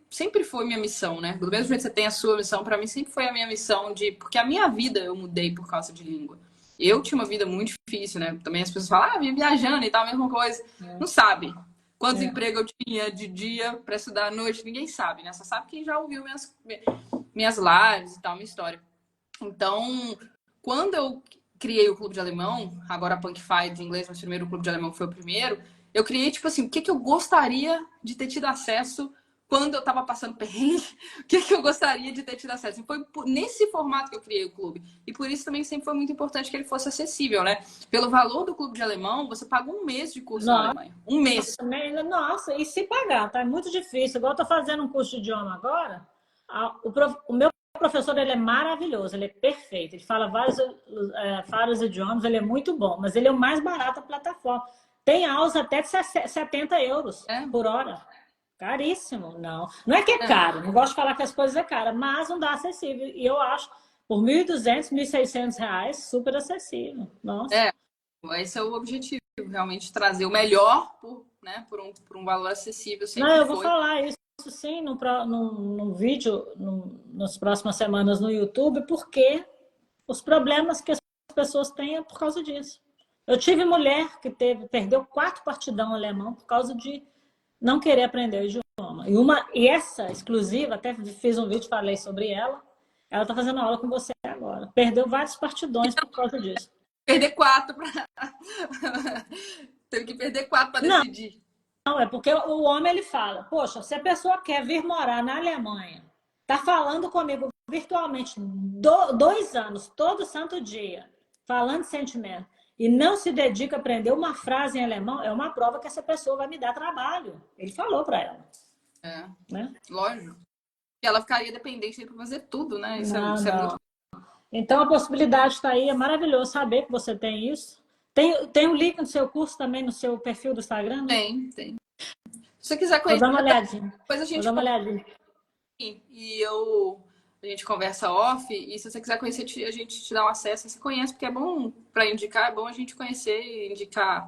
Sempre foi minha missão, né? Do mesmo jeito que você tem a sua missão, para mim sempre foi a minha missão porque a minha vida eu mudei por causa de língua. Eu tinha uma vida muito difícil, né? Também as pessoas falam, vinha viajando e tal, a mesma coisa. Não sabe quantos empregos eu tinha de dia para estudar à noite, ninguém sabe, né? Só sabe quem já ouviu minhas lives e tal, minha história. Então, quando eu criei o clube de alemão, agora a Punkify de inglês, mas primeiro o clube de alemão foi o primeiro, eu criei, tipo assim, o que eu gostaria de ter tido acesso quando eu estava passando perrengue, o que eu gostaria de ter tido acesso. E foi nesse formato que eu criei o clube. E por isso também sempre foi muito importante que ele fosse acessível, né? Pelo valor do clube de alemão, você paga um mês de curso na Alemanha. Um mês. Nossa, e se pagar, tá? É muito difícil. Igual eu tô fazendo um curso de idioma agora, o meu professor, ele é maravilhoso, ele é perfeito. Ele fala vários idiomas, ele é muito bom, mas ele é o mais barato da plataforma. Tem aulas até de 70 euros por hora. Caríssimo, não. Não é que é caro, não gosto de falar que as coisas é cara, mas não dá acessível. E eu acho, por 1.200, 1.600 reais, super acessível. Nossa. Esse é o objetivo, realmente trazer o melhor por um valor acessível. Sempre Não, eu foi. vou falar isso sim num vídeo nas próximas semanas no YouTube, porque os problemas que as pessoas têm é por causa disso. Eu tive mulher que perdeu 4 partidão alemão por causa de não querer aprender o idioma. E essa exclusiva, até fiz um vídeo e falei sobre ela. Ela está fazendo aula com você agora. Perdeu vários partidões por causa disso. Perder 4 para. Teve que perder 4 para decidir. Não, é porque o homem ele fala: poxa, se a pessoa quer vir morar na Alemanha, tá falando comigo virtualmente 2 anos, todo santo dia, falando de sentimento, e não se dedica a aprender uma frase em alemão, é uma prova que essa pessoa vai me dar trabalho. Ele falou para ela. Né? Lógico. E ela ficaria dependente para fazer tudo, né? Isso Não, é muito. Então a possibilidade está aí, é maravilhoso saber que você tem isso. Tem um link no seu curso também, no seu perfil do Instagram? Né? Tem. Se você quiser conhecer, vou dar uma olhadinha. Depois a gente vou dar uma olhadinha. E a gente conversa off, e se você quiser conhecer, a gente te dá um acesso, você conhece, porque é bom para indicar, é bom a gente conhecer e indicar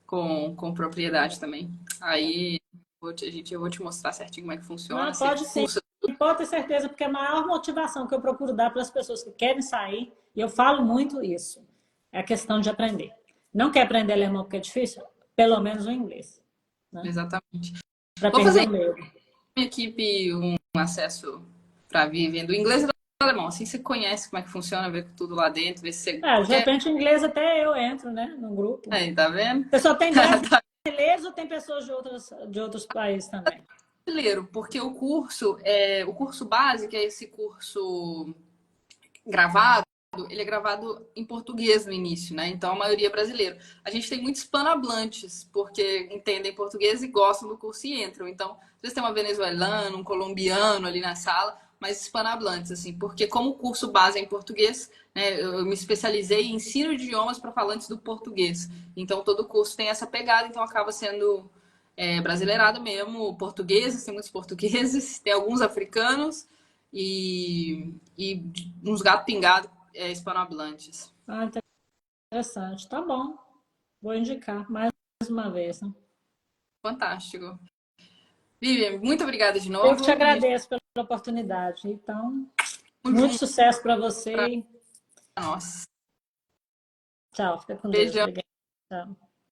com propriedade também. Aí eu vou te mostrar certinho como é que funciona. Não, pode sim. Pode ter certeza, porque a maior motivação que eu procuro dar para as pessoas que querem sair, e eu falo muito isso, é a questão de aprender. Não quer aprender alemão porque é difícil? Pelo menos o inglês. Né? Exatamente. Para Vou perder fazer o medo. minha equipe um acesso para vir vendo inglês e alemão. Assim você conhece como é que funciona, ver tudo lá dentro, ver se você. De repente, inglês até eu entro, né? No grupo. Tá vendo? Você só tem brasileiros ou tem pessoas de outros países também? Brasileiro, porque o curso base, que é esse curso gravado, ele é gravado em português no início, né? Então a maioria é brasileiro. A gente tem muitos hispanohablantes, porque entendem português e gostam do curso e entram. Então, às vezes tem uma venezuelana, um colombiano ali na sala, mas hispanohablantes, assim, porque como o curso base é em português, né, eu me especializei em ensino de idiomas para falantes do português. Então todo curso tem essa pegada, então acaba sendo brasileirado mesmo, portugueses, tem muitos portugueses, tem alguns africanos e uns gatos pingados hispanohablantes. Interessante. Tá bom. Vou indicar mais uma vez. Né? Fantástico. Vivian, muito obrigada de novo. Eu te agradeço pela oportunidade. Então, muito sucesso para você. Pra nós. Tchau, fica com Beijo. Deus. Obrigada. Tchau.